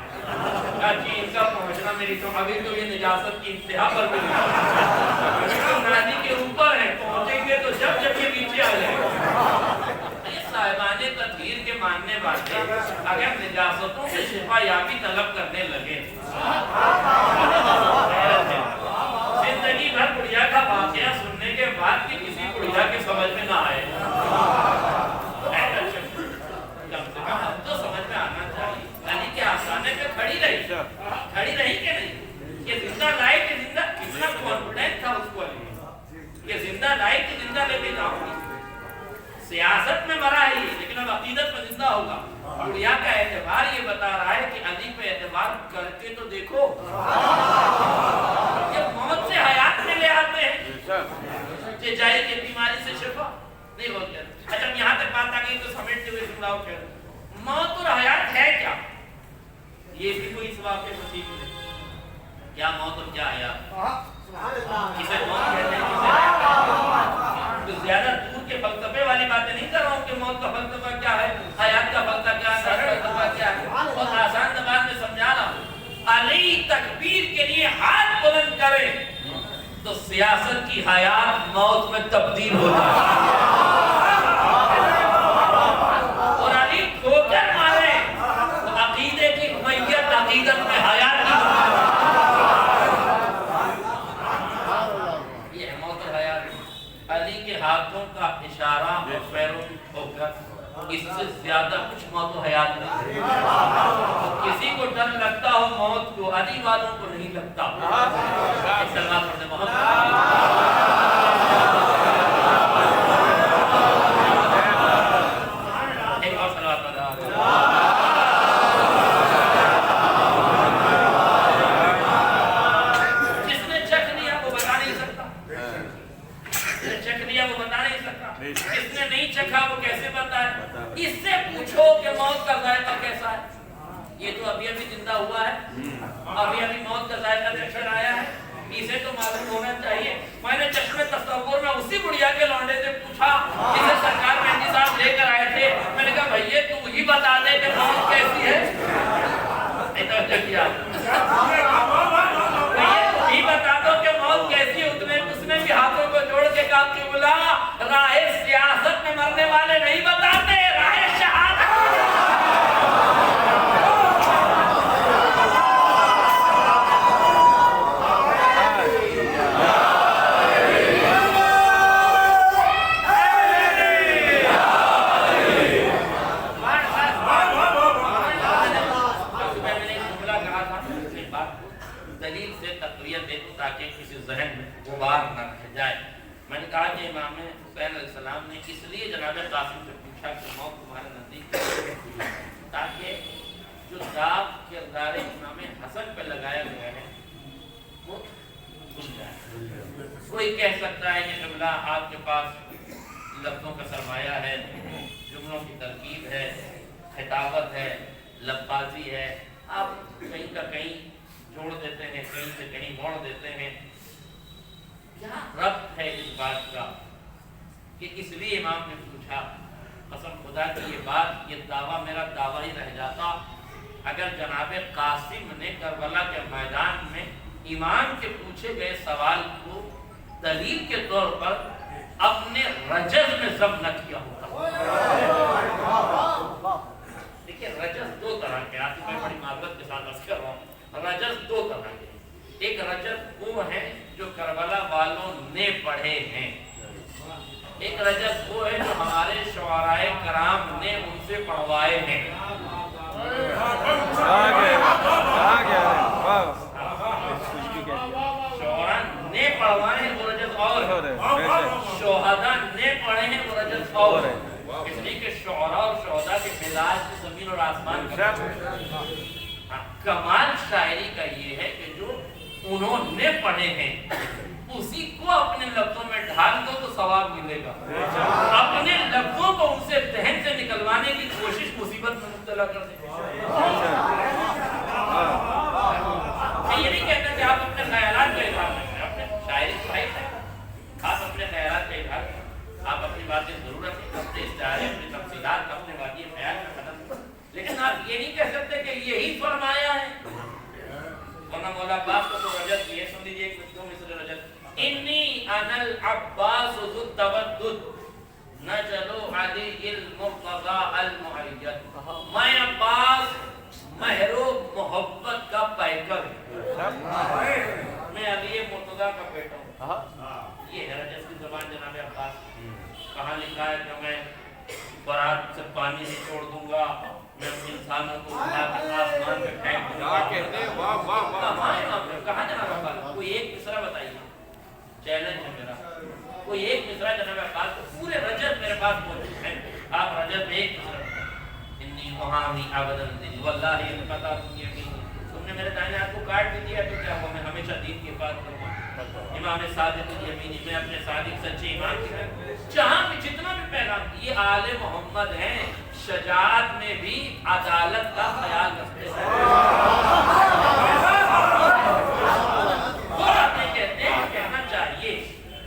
کہا جی ان کا پہنچنا میری تو ابھی تو یہ نجاست کی انتہا پر بھی نہیں. نالی کے اوپر ہے, پہنچیں گے تو جب جب یہ نیچے آ جائے گا. یہ صاحبان تطہیر کے ماننے والے اگر نجاستوں سے شفا یابی طلب کرنے لگے, زندگی بھر بڑھیا کا واقعہ سننے کے بعد بھی کسی بڑھیا کے سمجھ میں نہ آئے, کم سے کم اب تو سمجھ میں آنا چاہیے. علی کے آسانے پہ کھڑی رہی کہ نہیں؟ یہ زندہ لائے کہ زندہ, کتنا کانفیڈنس تھا اس کو علی, یہ زندہ لائے کہ زندہ لے کے جاؤں گی. سیاست میں مرا ہے لیکن اب عقیدت میں زندہ ہوگا. بڑھیا کا اعتبار یہ بتا رہا ہے کہ علی پہ اعتبار کر کے تو دیکھو. یہ موت سے حیات میں لے آتے ہیں کہ جائے کہ بیماری سے شفا نہیں ہوتی. اچھا یہاں تک بات آ گئی تو سمیٹتے ہوئے سمجھاؤ کہ موت اور حیات ہے کیا؟ یہ بھی کوئی اس واقعے کو سیکھ لے. کیا موت اور کیا حیات؟ کسے موت کہتے ہیں کسے حیات کہتے ہیں. تو زیادہ دور کے فلسفے والی باتیں نہیں کر رہا ہوں کہ موت کا فلسفہ کیا ہے, حیات کا فلسفہ کیا ہے, فلسفہ کیا ہے. بہت آسان زبان میں سمجھا رہا ہوں. علی تکبیر کے لیے ہاتھ بلند کرے تو سیاست کی حیات موت میں تبدیل ہو جائے. اور علی ٹھوکر مارے تو عقیدے اس سے زیادہ کچھ موت و حیات نہیں ہے۔ کسی کو ڈر لگتا ہو موت کو، علی والوں کو نہیں لگتا۔ ایک سلام پڑھنے ایک اور سلام پڑھنے جس نے چکھ لیا وہ بتا نہیں سکتا، جس نے چکھ لیا وہ بتا نہیں سکتا، جس نے نہیں چکھا وہ کیسے بتائے؟ اس سے پوچھو کہ موت کا ذائقہ کیسا ہے۔ یہ تو ابھی ابھی زندہ ہوا ہے، ابھی ابھی موت کا ذائقہ چکھنے آیا ہے، اسے تو معلوم ہونا چاہیے۔ میں نے چشمے تصور میں اسی بڑھیا کے لونڈے سے پوچھا، جسے سرکار مہندی صاحب لے کر آئے تھے، میں نے کہا بھئیے تو ہی بتا دے کہ موت کیسی ہے۔ توجہ کیا بھئیے تو ہی بتا دو کہ موت کیسی ہے۔ اس نے بھی ہاتھوں کو جوڑ کے کہا کہ بلا راہ سیاست میں مرنے والے نہیں بتاتے، راہ شہادت۔ دلیل سے تقویت دے دوں تاکہ کسی ذہن میں غبار نہ رہ جائے۔ میں نے کہا کہ امام حسین علیہ السلام نے اس لیے جناب قاسم سے پوچھا کہ موت تمہارے نزدیک ہے، تاکہ جو داغ کردار امام حسن پہ لگایا گیا ہے وہ کھل جائے۔ کوئی کہہ سکتا ہے کہ قبلہ آپ کے پاس لفظوں کا سرمایہ ہے، جملوں کی ترکیب ہے، خطابت ہے، لفاظی ہے، آپ کہیں کا کہیں جوڑ دیتے ہیں، کہیں سے کہیں موڑ دیتے ہیں۔ کیا ربط ہے اس بات کا کہ اس لیے امام نے پوچھا؟ قسم خدا کی یہ بات، یہ دعویٰ میرا دعویٰ ہی رہ جاتا اگر جناب قاسم نے کربلا کے میدان میں امام کے پوچھے گئے سوال کو دلیل کے طور پر اپنے رجز میں ضم نہ کیا ہوتا۔ دیکھیں رجز دو طرح کے، آج میں بڑی معذرت کے ساتھ عرض کر رہا ہوں، رجز دو طرح کے۔ ایک رجز وہ ہیں جو کربلا والوں نے پڑھے ہیں، ایک رجز وہ ہے جو ہمارے شعراء کرام نے ان سے پڑھوائے ہیں۔ شعراء نے پڑھوائے ہیں وہ رجز اور ہے، شہداء نے پڑھے ہیں وہ رجز اور ہے۔ اس لیے کہ شعراء اور شہداء کے مزاج زمین اور آسمان کا کمال شاعری کا یہ ہے کہ جو انہوں نے پڑھے ہیں اسی کو اپنے لفظوں میں ڈھال دو تو ثواب ملے گا، اپنے لفظوں کو ان سے ذہن سے نکلوانے کی کوشش مصیبت میں مبتلا کر دیں۔ میں یہ نہیں کہتا کہ آپ اپنے خیالات کا اظہار کریں، اپنے شاعری کی حیثیت ہے، آپ اپنے خیالات کا اظہار کریں، آپ اپنی باتیں ضرورت ہے، اپنے استعارے، اپنی تفصیلات، اپنے واقعی خیال کا ختم کریں، لیکن آپ یہ نہیں کہہ سکتے کہ یہی فرمایا ہے۔ ورنہ مولا عباس کو تو رجت یہ سن لیجیے ایک دو مصر رجت، انی انا العباس ذو التودد نجل علی المرتضی المعید، میں عباس محروب محبت کا پیکر میں علی مرتضی کا بیٹا ہوں۔ یہ ہے رجت کی زبان جناب عباس۔ کہاں لکھا ہے کہ میں برات سے پانی نہیں چھوڑ دوں گا، میں انسانوں کو اٹھا کر آسمان میں پھینک دوں گا۔ کہاں جناب عباس؟ کوئی ایک مصرع بتائیے، چیلنج ہے میرا، کوئی ایک مصرع جناب عباس کو، پورے رجب میرے پاس موجود ہے، آپ رجب میں ایک مصرع بتائیے۔ انی محامی عبدا دل واللہ انقطع یمین، تم نے میرے دائیں ہاتھ کو کاٹ بھی دیا تو کیا ہوا، میں ہمیشہ دین کی حفاظت کروں گا۔ امام صادق الیمینی، میں اپنے صادق سچے امام کی جہاں بھی جتنا بھی پیغام، یہ آل محمد ہیں، شجاعت میں بھی عدالت کا خیال رکھتے ہیں، وہ باتیں کہتے ہیں کہنا چاہیے۔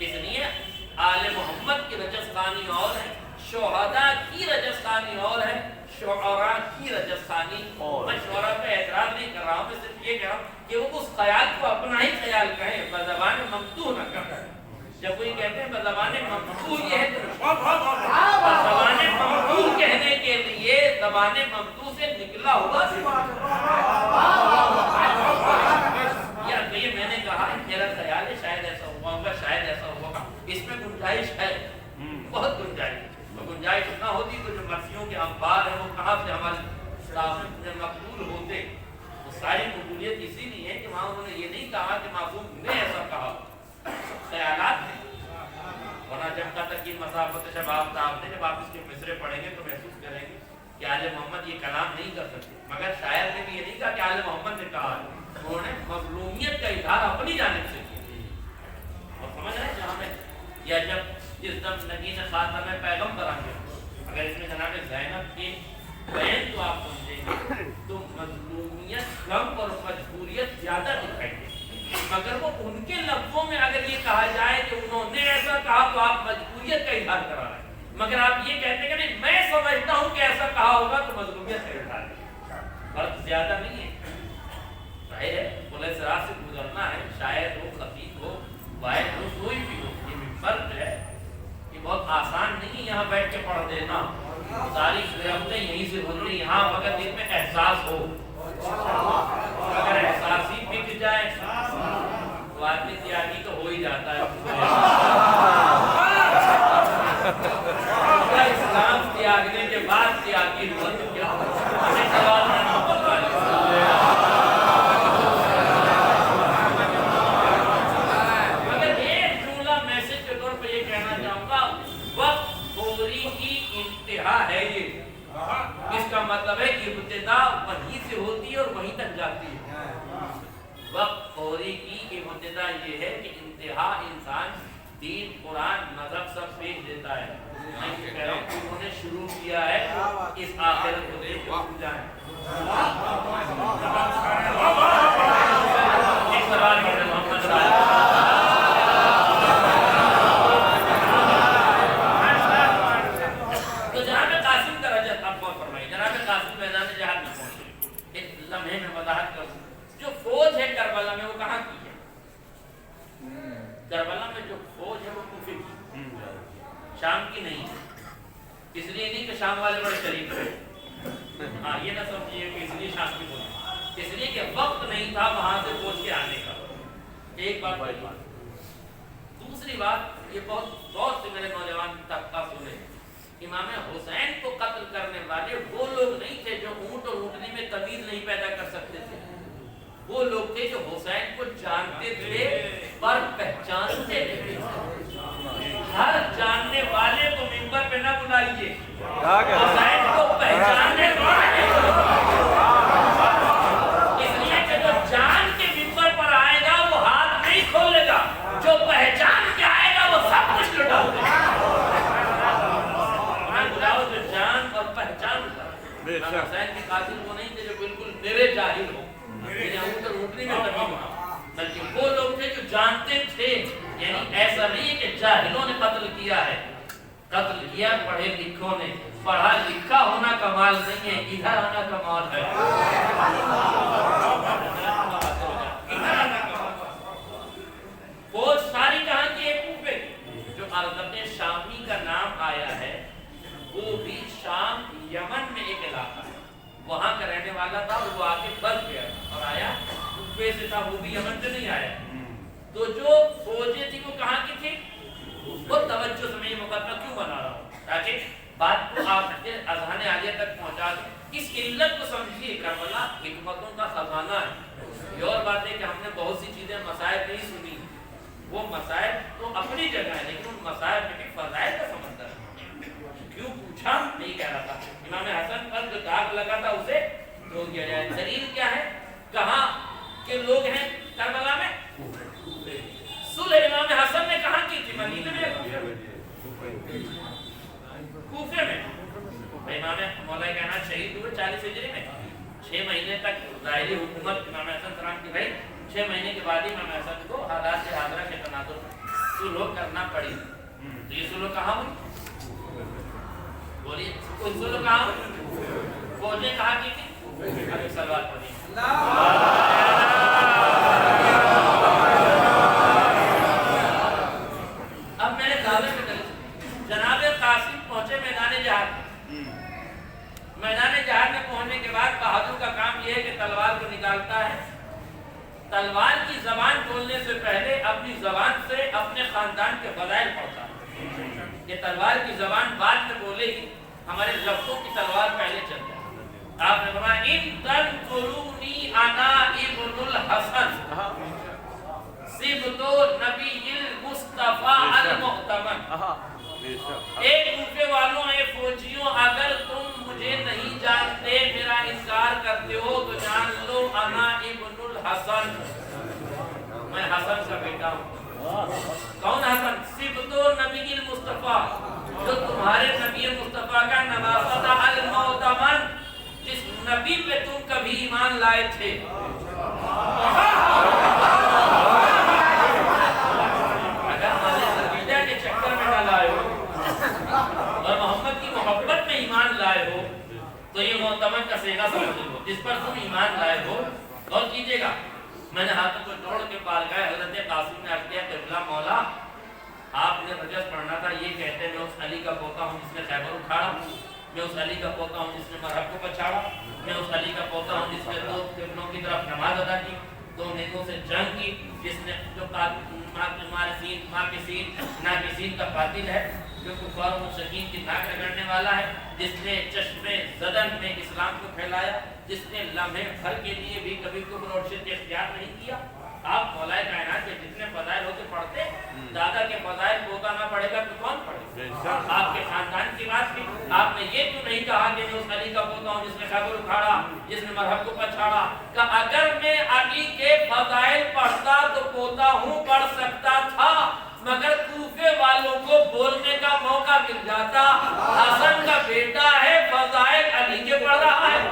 اس لیے آل محمد کی رجسخانی اور ہے، شہداء کی رجسخانی اور ہے، شعراء کی رجسخانی۔ میں شعراء پہ اعتراض نہیں کر رہا ہوں، میں صرف یہ کہہ رہا ہوں کہ وہ اس خیال کو اپنا ہی خیال کہیں، بزبان ممدوح نہ کہیں۔ جب کوئی کہتے ہیں بزبان ممدوح، یہ ہے بزبان ممدوح کہنے کے لیے زبان ممدوح سے نکلا ہوا یا تو یہ میں نے کہا میرا خیال ہے شاید ایسا ہوا ہوگا، شاید ایسا ہوگا، اس میں گنجائش ہے، بہت گنجائش۔ گنجائش نہ ہوتی تو جو مرثیوں کے وہاں انہوں نے یہ نہیں کہا کہ معصوم نے ایسا کہا، خیالات ہیں، ورنہ جب تک یہ مسافت شباب صاحب نے، جب آپ اس کے مصرے پڑھیں گے تو محسوس کریں گے کہ آل محمد یہ کلام نہیں کر سکتے، مگر شاعر نے بھی یہ نہیں کہا کہ آل محمد نے کہا، انہوں نے مظلومیت کا اظہار اپنی جانب سے کیا، اور سمجھ رہے ہیں جہاں میں، یا جب جس دم نگین خاتم پیغمبر آ گیا، اگر اس میں جناب زینب کے بین تو آپ سمجھیں گے تو مظلومیت کم اور مجبوریت زیادہ دکھائی دے، مگر وہ ان کے لفظوں میں اگر یہ کہا جائے کہ انہوں نے ایسا کہا تو آپ مجبوریت کا اظہار کرا رہے ہیں، مگر آپ یہ کہتے ہیں کہ نہیں میں سمجھتا ہوں کہ ایسا کہا ہوگا تو مظلومیت کا اظہار ہے، فرق زیادہ نہیں ہے، ظاہر ہے پولیس راہ سے گزرنا ہے، شاعر ہو، خطیب ہو، واحد ہو، کوئی بھی ہو، یہ فرق ہے کہ بہت آسان نہیں یہاں بیٹھ کے پڑھ دینا، تاریخ رفتیں یہیں سے گزری، یہاں وقت ان میں احساس ہو، اگر احساس ہی بک جائے تو آدمی تیاگی تو ہو ہی جاتا ہے، اسلام تیاگنے کے بعد تیاگی ہوا تو کیا ہمیں سوال ہے محمد والے مگر ایک جملہ میسج کے طور پہ یہ کہنا چاہوں گا، وقت خوری کی انتہا ہے، یہ اس کا مطلب ہے کہ ابتدا وہیں سے ہوتی ہے اور وہیں تک جاتی ہے، وقت خوری کی ابتدا یہ ہے کہ انتہا انسان دین، قرآن، مذہب سب پیش دیتا ہے، میں یہ کہہ رہا ہوں کہ انہوں نے شروع کیا ہے اس آخرت کو دیکھ کے بھول جائیں، ایک سوال ہے محمد تو جناب قاسم کا رجت آپ غور فرمائیے، جناب قاسم میدان جہاد میں پہنچے، ایک لمحے میں وضاحت کر دوں، جو فوج ہے کربلا میں وہ کہاں کی ہے؟ کربلا میں جو فوج ہے وہ کوفے کی، شام کی نہیں ہے، اس لیے نہیں کہ شام والے بڑے شریف ہیں، ہاں یہ نہ سمجھیے کہ اس لیے شام کی فوج، اس لیے کہ وقت نہیں تھا وہاں سے فوج کے آنے کا، ایک بات بڑی بات، دوسری بات یہ بہت سے میرے نوجوان طبقہ سنے، امام حسین کو قتل کرنے والے وہ لوگ نہیں تھے جو اونٹ اور اونٹنی میں تمیز نہیں پیدا کر سکتے تھے، وہ لوگ تھے جو حسین کو جانتے تھے پر پہچانتے نہیں، ہر جاننے والے کو منبر پہ نہ بلائیے، حسین کو پہچاننے والے، اس لیے کہ جو جان کے منبر پر آئے گا وہ ہاتھ نہیں کھولے گا، جو پہچان کے آئے گا وہ سب کچھ لٹا دے گا، جو جان اور پہچان کا، حسین کے قاتل وہ نہیں تھے جو بالکل میرے جاہل ہو، میرے اونٹ اور اونٹنی میں تمیز ہو، بلکہ وہ لوگ تھے جو جانتے تھے، یعنی ایسا نہیں ہے کہ جاہلوں نے قتل کیا ہے، قتل کیا پڑھے لکھوں نے، پڑھا لکھا ہونا کمال نہیں ہے، ادھر آنا کمال ہے، فوج ساری کہاں کی ہے؟ کوفے کی، جو ارض شامی کا نام آیا ہے وہ بھی شام یمن میں ایک علاقہ ہے، وہاں کا رہنے والا تھا اور وہ آگے بس گیا اور آیا کوفے سے تھا، وہ بھی یمن سے نہیں آیا، تو جو فوجیں تھی وہ کہاں کی تھی؟ وہ توجہ سے میں یہ مقدمہ کیوں بنا رہا ہوں تاکہ بات کو آپ کے اذہان عالیہ تک پہنچا دیں، اس علت کو سمجھیے، کربلا حکمتوں کا خزانہ ہے، یہ اور بات ہے کہ ہم نے بہت سی چیزیں مسائل نہیں سنی، وہ مسائل تو اپنی جگہ ہے لیکن ان مسائل میں بھی فضائل کا سمندر ہے، کیوں پوچھا نہیں کہہ رہا تھا، امام حسن پر جو داغ لگا تھا اسے دھو دیا جائے، دلیل کیا ہے؟ کہاں کے لوگ ہیں کربلا میں؟ صلح امام حسن نے کہاں کی تھی؟ مدینے میں، کوفے میں، امام مولا کائنات شہید ہوئے 40 ہجری میں، 6 مہینے تک ظاہری حکومت امام حسن سلام کی رہی، 6 مہینے کے بعد امام حسن کو حالات حاضرہ کے تناظر میں صلح کرنا پڑی، تو یہ صلح کہاں ہوئی؟ بولیے صلح کہاں ہوئی؟ فوجیں کہاں کی تھی؟ ابھی سوال پڑھیے، اب میرے دعوے میں جناب قاسم پہنچے میدان جہاد، میدان جہاد میں پہنچنے کے بعد بہادر کا کام یہ ہے کہ تلوار کو نکالتا ہے، تلوار کی زبان بولنے سے پہلے اپنی زبان سے اپنے خاندان کے فضائل پڑھتا ہے، یہ تلوار کی زبان بعد میں بولے گی، ہمارے لفظوں کی تلوار پہلے چلتا ہے، آپ نے فرمایا ان تنصرونی انا ابن الحسن، اے کوفے والوں، اے فوجیوں، اگر تم مجھے نہیں جانتے، میرا انکار کرتے ہو، تو جان لو انا ابن الحسن، میں حسن کا بیٹا ہوں۔ کون حسن؟ صبت نبی المصطفیٰ، جو تمہارے نبی مصطفیٰ کا نواسہ تھا، المعتمن، جس نبی پہ تم کبھی ایمان لائے تھے۔ اگر ہمارے عقیدہ کے چکر میں نہ لائے ہو اور محمد کی محبت میں ایمان لائے ہو تو یہ معتمد کا صیغہ سمجھ لو، جس پر تم ایمان لائے ہو۔ غور کیجئے گا، میں نے ہاتھوں کو جوڑ کے بارگاہ حضرت قاسم نے عرض کیا، قبلہ مولا آپ نے رجز پڑھنا تھا، یہ کہتے میں اس علی کا پوتا ہوں جس نے خیبر اٹھاڑا، میں اس علی کا پوتا ہوں جس نے مرحب کو پچھاڑا، میں اس علی کا پوتا ہوں جس نے دو قبلوں کی طرف نماز ادا کی، دو نیزوں سے جنگ کی، جس نے جو ناقصین کا قاتل ہے، جو کفار و مشرکین کی ناک رگڑنے والا ہے، جس نے چشمے زدن میں اسلام کو پھیلایا، جس نے لمحے بھر کے لیے بھی کبھی کفر اور شرک اختیار نہیں کیا۔ آپ مولائے کائنات کے جتنے فضائل ہوتے پڑھتے، دادا کے فضائل پوتا نہ پڑھے گا تو کون پڑھے؟ آپ کے خاندان کی بات کی، آپ نے یہ کیوں نہیں کہا کہ میں اس علی کا پوتا ہوں جس نے خیبر اکھاڑا، جس نے مرحب کو پچھاڑا؟ کہ اگر میں علی کے فضائل پڑھتا تو پوتا ہوں پڑھ سکتا تھا، مگر کوفے والوں کو بولنے کا موقع مل جاتا، حسن کا بیٹا ہے، فضائل علی کے پڑھ رہا ہے۔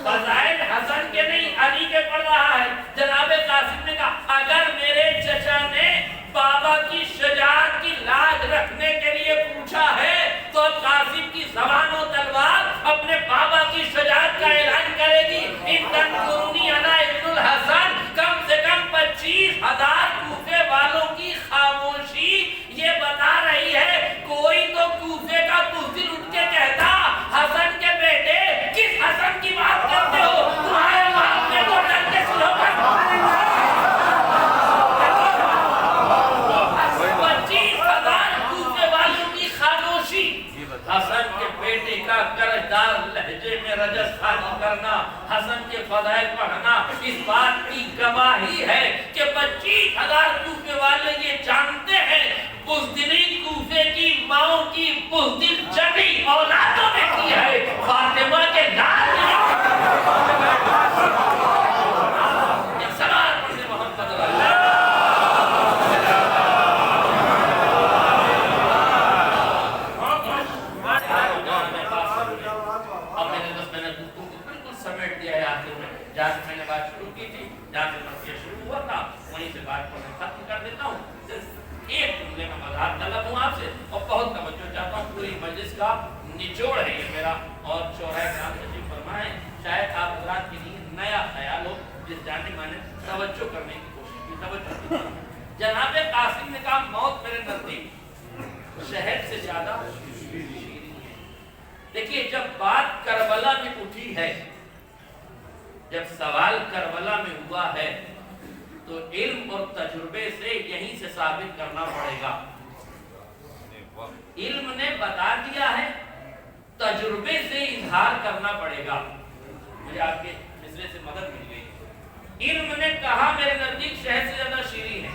فضائل حسن کے نہیں، علی کے پڑھ رہا ہے۔ جناب قاسم نے کہا اگر میرے چچا نے بابا کی شجاعت کی لاج رکھنے کے لیے پوچھا ہے تو قاسم کی زبان و تلوار اپنے بابا کی شجاعت کا اعلان کرے گی۔ ان تنظرونی انا ابن الحسن، کم سے کم 25,000 کوفے والوں کی خاموشی یہ بتا رہی ہے، کوئی تو کوفے کا بزدل اٹھ کے کہتا حسن کے بیٹے کس حسن کی بات کرتے ہو، تمہارے باپ نے تو ڈر کے سلو کر 25,000 کوفے والوں کی خاموشی، حسن کے بیٹے کا گرجدار لہجے میں رجز خانی کرنا، حسن کے فضائل پڑھنا، اس بات کی گواہی ہے کہ 25,000 کوفے والے یہ جانتے ہیں بزدلی کوفے کی ماؤں کی بزدل جبی اولادوں نے کی ہے، فاطمہ کے لال نے۔ ایک سلام پڑھنے محمد اللہ۔ سمیٹ دیا ہے آخر میں، جہاں سے میں نے بات شروع کی تھی، جہاں سے مرثیہ شروع ہوا تھا، وہیں سے بات کو میں ختم کر دیتا ہوں۔ صرف ایک جملے میں وضاحت طلب ہوں آپ سے، اور بہت توجہ چاہتا ہوں، پوری مجلس کا نچوڑ ہے یہ میرا، اور شورائے کرام تشریف فرمائیں، شاید آپ حضرات کے لیے نیا خیال ہو جس جانب میں نے توجہ کرنے کی کوشش کی، توجہ کی۔ جناب قاسم نے کہا موت میرے نزدیک شہد سے زیادہ شیریں ہے۔ دیکھیے جب بات کربلا میں اٹھی ہے، جب سوال کربلا میں ہوا ہے تو علم اور تجربے سے یہیں سے ثابت کرنا پڑے گا۔ علم نے بتا دیا ہے، تجربے سے اظہار کرنا پڑے گا۔ مجھے آپ کے مصرے سے مدد مل گئی۔ علم نے کہا میرے نزدیک شہد سے زیادہ شیریں ہے،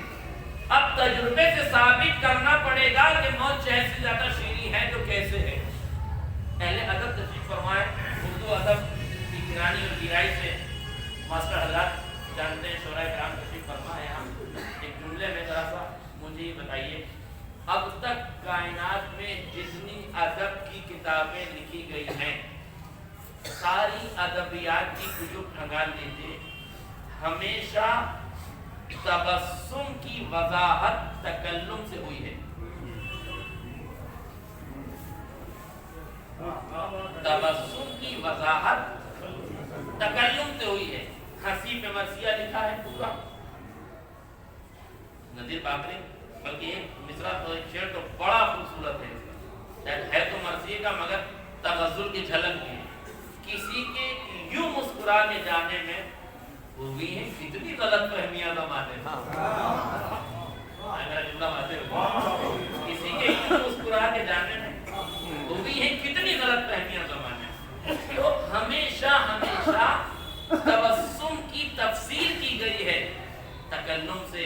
اب تجربے سے ثابت کرنا پڑے گا کہ موت شہد سے زیادہ شیریں ہے، جو کیسے ہے؟ اہل ادب تشریف فرمائے، اردو ادب کی گرانی اور گہرائی سے ماسٹر حضرات جانتے ہیں، شورائے کرام تشریف فرما ہے۔ ہم ایک جملے میں ذرا سا مجھے یہ بتائیے، اب تک کائنات میں جتنی ادب کی کتابیں لکھی گئی ہیں، ساری ادبیات کی کتب کھنگال لیجیے، ہمیشہ تبسم کی وضاحت تکلم سے ہوئی ہے۔ تبسم کی وضاحت تکلم سے ہوئی ہے۔ ہنسی پہ مرثیہ لکھا ہے پورا، نذیر باقری، بلکہ ایک مصرع تو ایک شعر تو بڑا خوبصورت ہے تو مرثیہ کا مگر تغزل کی جھلک بھی ہے۔ کسی کے یوں مسکرا کے جانے میں ہوئی ہیں کتنی غلط فہمیاں زمانے میں، میرا جملہ واضح ہو، کسی کے یوں مسکرا کے جانے میں ہوئی ہیں کتنی غلط فہمیاں زمانے میں۔ تو ہمیشہ تبسم کی تفسیر کی گئی ہے تکلم سے،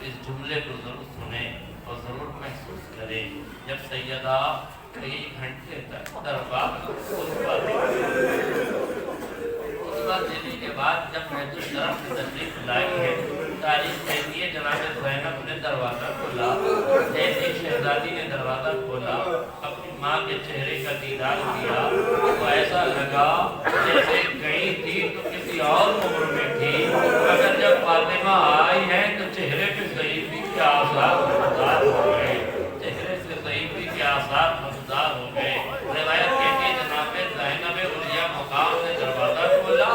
اس جملے کو ضرور سنیں اور ضرور محسوس کریں. جب سیدہ کئی گھنٹے تک دربار دینے کے بعد جب بیت الشرف سے تشریف لائی ہے، تاریخ کہتی ہے جناب زینب نے دروازہ کھولا. جیسے شہزادی نے دروازہ کھولا، اپنی ماں کے چہرے کا دیدار کیا تو ایسا لگا جیسے گئی تھی تو کسی اور عمر میں تھی، مگر جب فاطمہ آئی ہے تو چہرے پہ ضعیفی کے آثار نمودار ہو گئے. چہرے سے ضعیفی کے آثار نمودار ہو گئے. روایت کہتی ہے جناب زینب علیہ مقام نے دروازہ کھولا،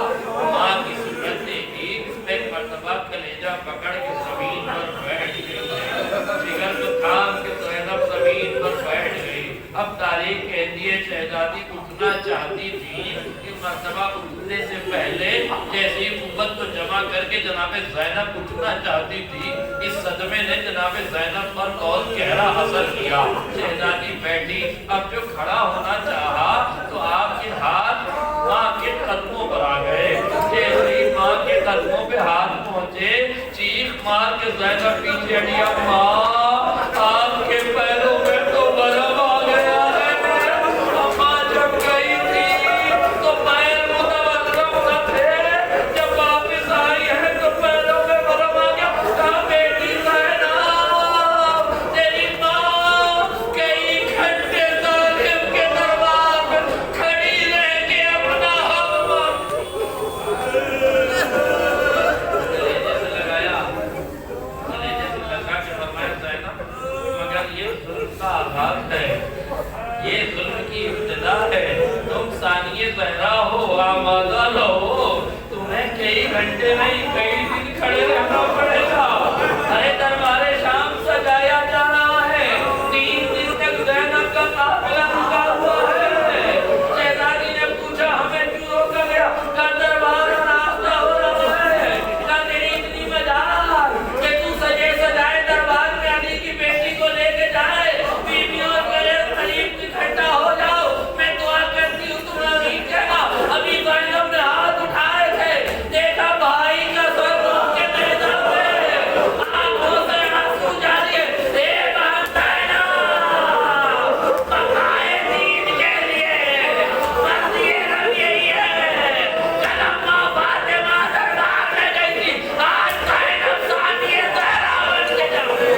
ماں کی صورت دیکھی، ایک مرتبہ کلیجہ پکڑ کے زمین پر بیٹھ گئی، جگر کو تھام کے زینب زمین پر بیٹھ گئی. اب تاریخ کہتی ہے شہزادی اٹھنا چاہتی تھی کہ مرتبہ اٹھنے سے پہلے جیسی قوت کو جمع کر کے جناب زینب اٹھنا چاہتی تھی، اس صدمے نے جناب زینب پر بہت گہرا اثر کیا. شہزادی بیٹھی، اب جو کھڑا ہونا چاہا تو آپ کے ہاتھ ماں کے قدموں پر آ گئے. جیسے ہی ماں کے قدموں پہ ہاتھ پہنچے، چیخ مار کے زینب پیچھے ہٹیا، ماں آپ کے پیروں میں تو برف آ گیا ہے. ماں جب گئی تھی تو پیر متورم نہ تھے، جب واپس آئی ہے تو پیروں میں برف آ گیا. کہا بیٹی زینب تیری ماں کئی گھنٹے ظالم کے دربار میں کھڑی رہ کے اپنا حق کلیجے سے لگایا، کلیجے سے لگا کے فرمایا زینب مگر یہ ظلم کا آغاز ہے، یہ ظلم کی ابتدا ہے. تم ثانیہ زہرا ہو، آمادہ لو، تمہیں کئی گھنٹے نہیں کئی دن کھڑے رہنا پڑے گا. ارے دربار شام سجایا جا رہا ہے، 3 دن تک زینب کا قافلہ رکا ہوا ہے. شہزادی نے پوچھا ہمیں کیوں روکا گیا؟ کہا دربار راستہ ہو رہا ہے. کہا تیری اتنی مجال کہ تو سجے سجائے دربار میں علی کی بیٹی کو لے کے جائے، بیوی اور میرے قریب اکٹھا ہو جاؤ. میں دعا کرتی ہوں تم آمین کہنا. ابھی زینب نے ہاتھ اٹھائے تھے، دیکھا بھائی کا سر روک کے میدان میں آنکھوں سے آنسو جاری ہے. اے بات زینب بقائے دین کے لیے مرضی رب یہی ہے. کل اماں فاطمہ دربار میں گئی تھی، آج زینب ثانیہ زہرا بن کے جائے.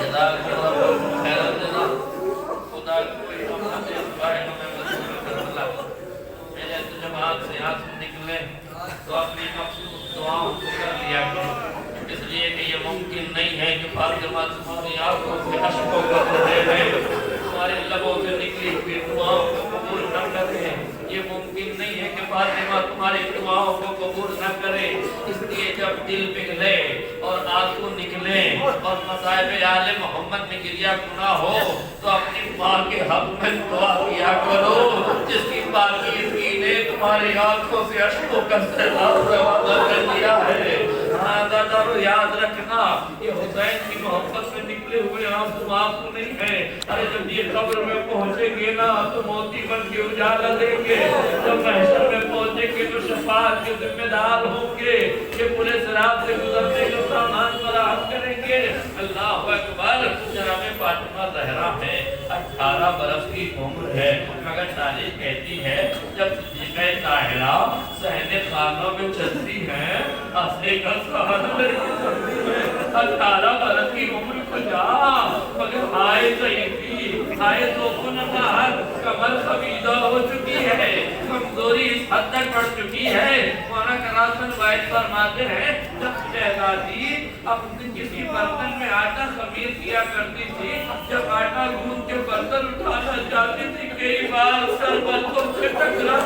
جزاک اللہ خیر الجزا. خدا کوئی رحمت بارے میں میرے جماعت سے ہاتھ نکلے تو اپنی مخصوص دعاؤں کو کر لیا کرو، اس لیے کہ یہ ممکن نہیں ہے کہ فاطمہ تمہاری آنکھوں سے اشکوں کا دے دے، تمہارے لبوں سے نکلی ہوئی دعاؤں کو قبول نہ کرے. یہ ممکن نہیں ہے کہ فاطمہ تمہاری دعاؤں کو قبول نہ کرے. اس لیے جب دل پگھلے اور آنسو نکلے اور مصائب آل محمد میں گریا گناہ ہو تو اپنی ماں کے حق میں دعا کیا کرو، جس کی پاکیزگی نے تمہاری آنکھوں سے اشکوں کا سیلاب روانہ کر دیا ہے. ہاں دادا یاد رکھنا، یہ حسین کی محبت میں نکلے ہوئے آنسو نہیں ہیں. ارے جب یہ قبر میں پہنچیں گے نا تو موتی بن کے اجالا دیں گے. جب محشر میں پہنچیں گے تو شفاعت کے ذمہ دار ہوں گے، یہ پورے صراط سے گزرنے کا سامان فراہم کریں گے. اللہ اکبر. جناب فاطمہ زہرا ہے، 18 برس کی عمر ہے، مگر تاریخ کہتی ہے جب صدیقہ طاہرہ صحن خانوں میں چلتی ہیں اسے کا سہارا نہیں سکتی ہے. 18 برس کی عمر کو جا، مگر آئے ضعیفی، آئے ذوق و نماہر، کمر خمیدہ ہو چکی ہے، کمزوری اس حد تک بڑھ چکی ہے. مولانا قاسم واحد فرماتے ہیں جب شہزادی اپنے کسی برتن میں آٹا خمیر کیا کرتی تھی، جب آٹا گوندھ کے برتن اٹھانا چاہتی تھی کئی بار سر برتن سے ٹکرا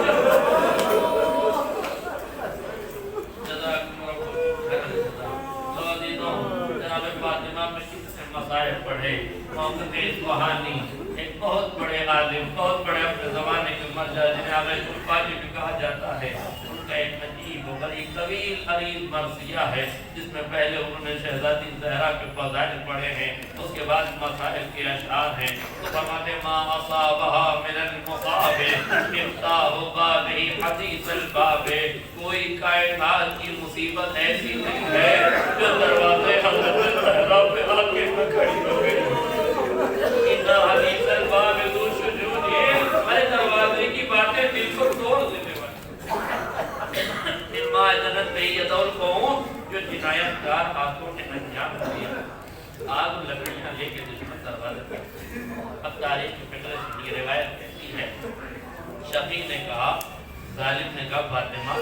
جناب فاطمہ میں کتنے مسائل پڑھے. محمد اصفہانی ایک بہت بڑے عالم، بہت بڑے اپنے زمانے کے مرجع جنہیں علیہ الفاظ بھی کہا جاتا ہے، ان کا ایک عجیب کو بڑی طویل عریض مرثیہ ہے جس میں پہلے انہوں نے شہزادی زہرا کے فضائل پڑھے ہیں، اس کے بعد مسائل کے اشعار ہیں۔ تو فرماتے ما اصابہا من المصاب مفتاح بابی حدیث الباب، کوئی کائنات کی مصیبت ایسی نہیں ہے جو دروازے حضرت زہرا پہ آ کے نہ کھڑی ہو گئی۔ ان حدیث الباب ذو شجون، ہر دروازے کی باتیں دل کو توڑ دینے والی۔ ماں جنت پہ یہ دول قوم جو جنایت کار ہاتھوں نے انجام دیا، آگ لکڑیاں لے کے دشمن دروازے پہ۔ اب تاریخ کی فکر سے یہ روایت کہتی ہے، شفیع نے کہا، ظالم نے کہا فاطمہ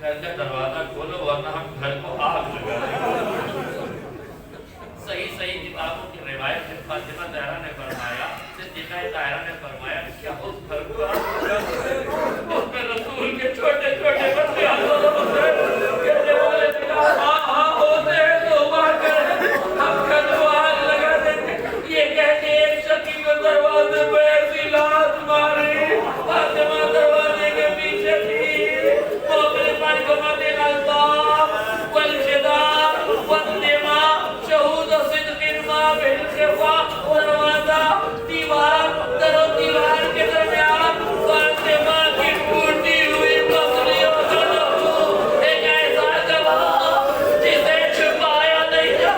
گھر کا دروازہ کھولو ورنہ ہم گھر کو آگ لگا دیں۔ صحیح کتابوں کی روایت میں فاطمہ زہرا نے فرمایا، صدیقہ طاہرہ نے فرمایا کیا اس گھر کو آگ لگا دیں؟ اس میں رسول کے چھوٹے چھوٹے بچے ہزاروں ہوتے کہنے والے تھے ہاں ہوتے ہیں تو بات کریں ہم گھر کو آگ لگا دیں گے۔ یہ کہہ کے ایک شکی کو دروازے پہ ایسی لات ماری، فاطمہ دروازے کے پیچھے تھی، وہ اپنے پانی کو ماتے الطاف والشدار والدماء شہود و صدق ما بالخفا، دروازہ دیوار در و دیوار کے درمیان فاطمہ کی ٹوٹی ہوئی پسلیوں کا لہو، ایک ایسا گواہ جسے چھپایا نہیں جا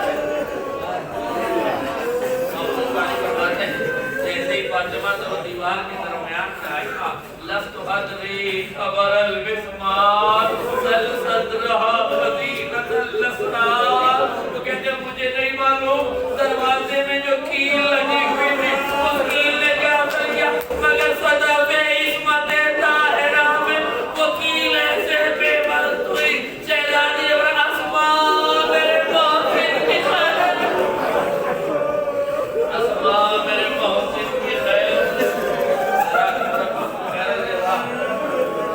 جیسے فاطمہ در و دیوار کے درمیان سے آئی نا، لست ادری خبر البسمار سل صدرہا خزینت الاسرار، تو کہتے مجھے نہیں معلوم دروازے میں جو کیل لگی ہوئی تھی اس کیل نے کیا کر دیا، مگر صدا بے عصمت طاہرہ میں وہ کیل ایسے بے برد ہوئی۔ شہزادی اور اسماء میرے محسن کی خیر، اسماء میرے محسن کی خیر،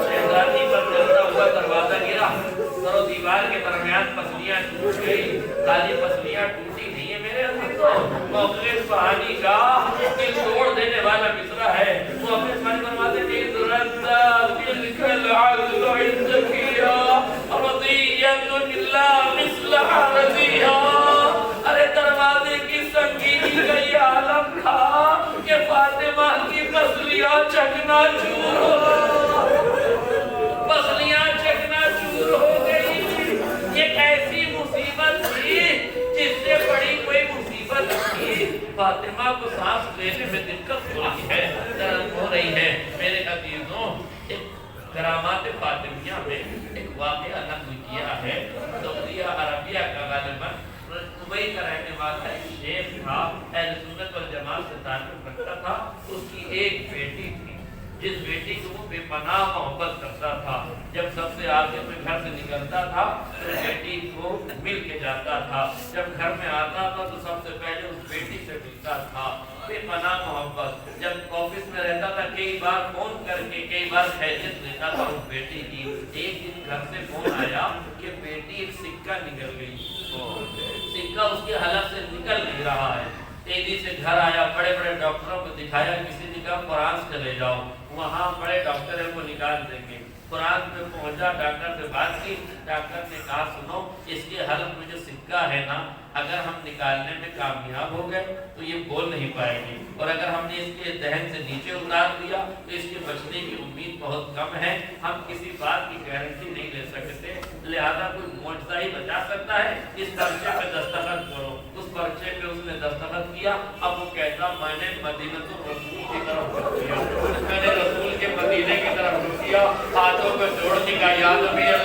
شہزادی پر چلتا ہوا دروازہ گرا، سر و دیوار کے درمیان پسلیاں ٹوٹ گئی، خالی پسلیاں ٹوٹی نہیں ہے میرے اندر تو مخلص بہانی کا دل توڑ دینے والا مصرع ہے۔ وہ اپنے سمجھ فرماتے ہیں ردہ تلک العدل عندکیا رضیت لا مثلہ رضیہ، ارے دروازے کی سنگینی کا یہ عالم تھا کہ فاطمہ کی پسلیاں چکنا چور ہو گئی۔ یہ ایسی مصیبت تھی جس سے بڑی کوئی مصیبت تھی، فاطمہ کو سانس لینے میں دقت ہو رہی ہے۔ میرے عزیزوں، ایک کرامات فاطمیہ میں ایک واقعہ نقل کیا ہے، سعودیہ عربیہ کا غالباً دبئی کا رہنے والا ایک شیخ تھا، اہل سنت والجماعت سے تعلق رکھتا تھا۔ اس کی ایک بیٹی تھی جس بیٹی کو وہ بے پناہ محبت کرتا تھا۔ جب سب سے آگے میں گھر سے نکلتا تھا تو بیٹی کو مل کے جاتا تھا، جب گھر میں آتا تھا تو سب سے پہلے اس بیٹی سے ملتا تھا، بے پناہ محبت۔ جب آفس میں رہتا تھا کئی بار فون کر کے کئی بار خیریت لیتا تھا اس بیٹی کی۔ ایک دن گھر سے فون آیا کہ بیٹی ایک سکہ نکل گئی، سکہ اس کے حلق سے نکل نہیں رہا ہے۔ تیزی سے گھر آیا، بڑے بڑے ڈاکٹروں کو دکھایا، کسی نے کہا فرانس چلے جاؤ، وہاں بڑے ڈاکٹر ہیں وہ نکال دیں گے۔ فرانس میں پہنچا، ڈاکٹر سے بات کی، ڈاکٹر نے کہا سنو اس کے حلق میں جو سکہ ہے نا، اگر ہم نکالنے میں کامیاب ہو گئے تو یہ بول نہیں پائے گی، اور اگر ہم نے اس کے ذہن سے نیچے اتار دیا تو اس کے بچنے کی امید بہت کم ہے، ہم کسی بات کی گارنٹی نہیں لے سکتے، لہذا کوئی معجزہ ہی بچا سکتا ہے، اس پرچے پہ دستخط کرو۔ اس پرچے پہ اس نے دستخط کیا۔ اب وہ کہتا میں نے مدینہ الرسول کی طرف رخ کیا، میں نے رسول کے مدینے کی طرف رخ کیا، ہاتھوں پہ جوڑ کے کہا یا نبی اللہ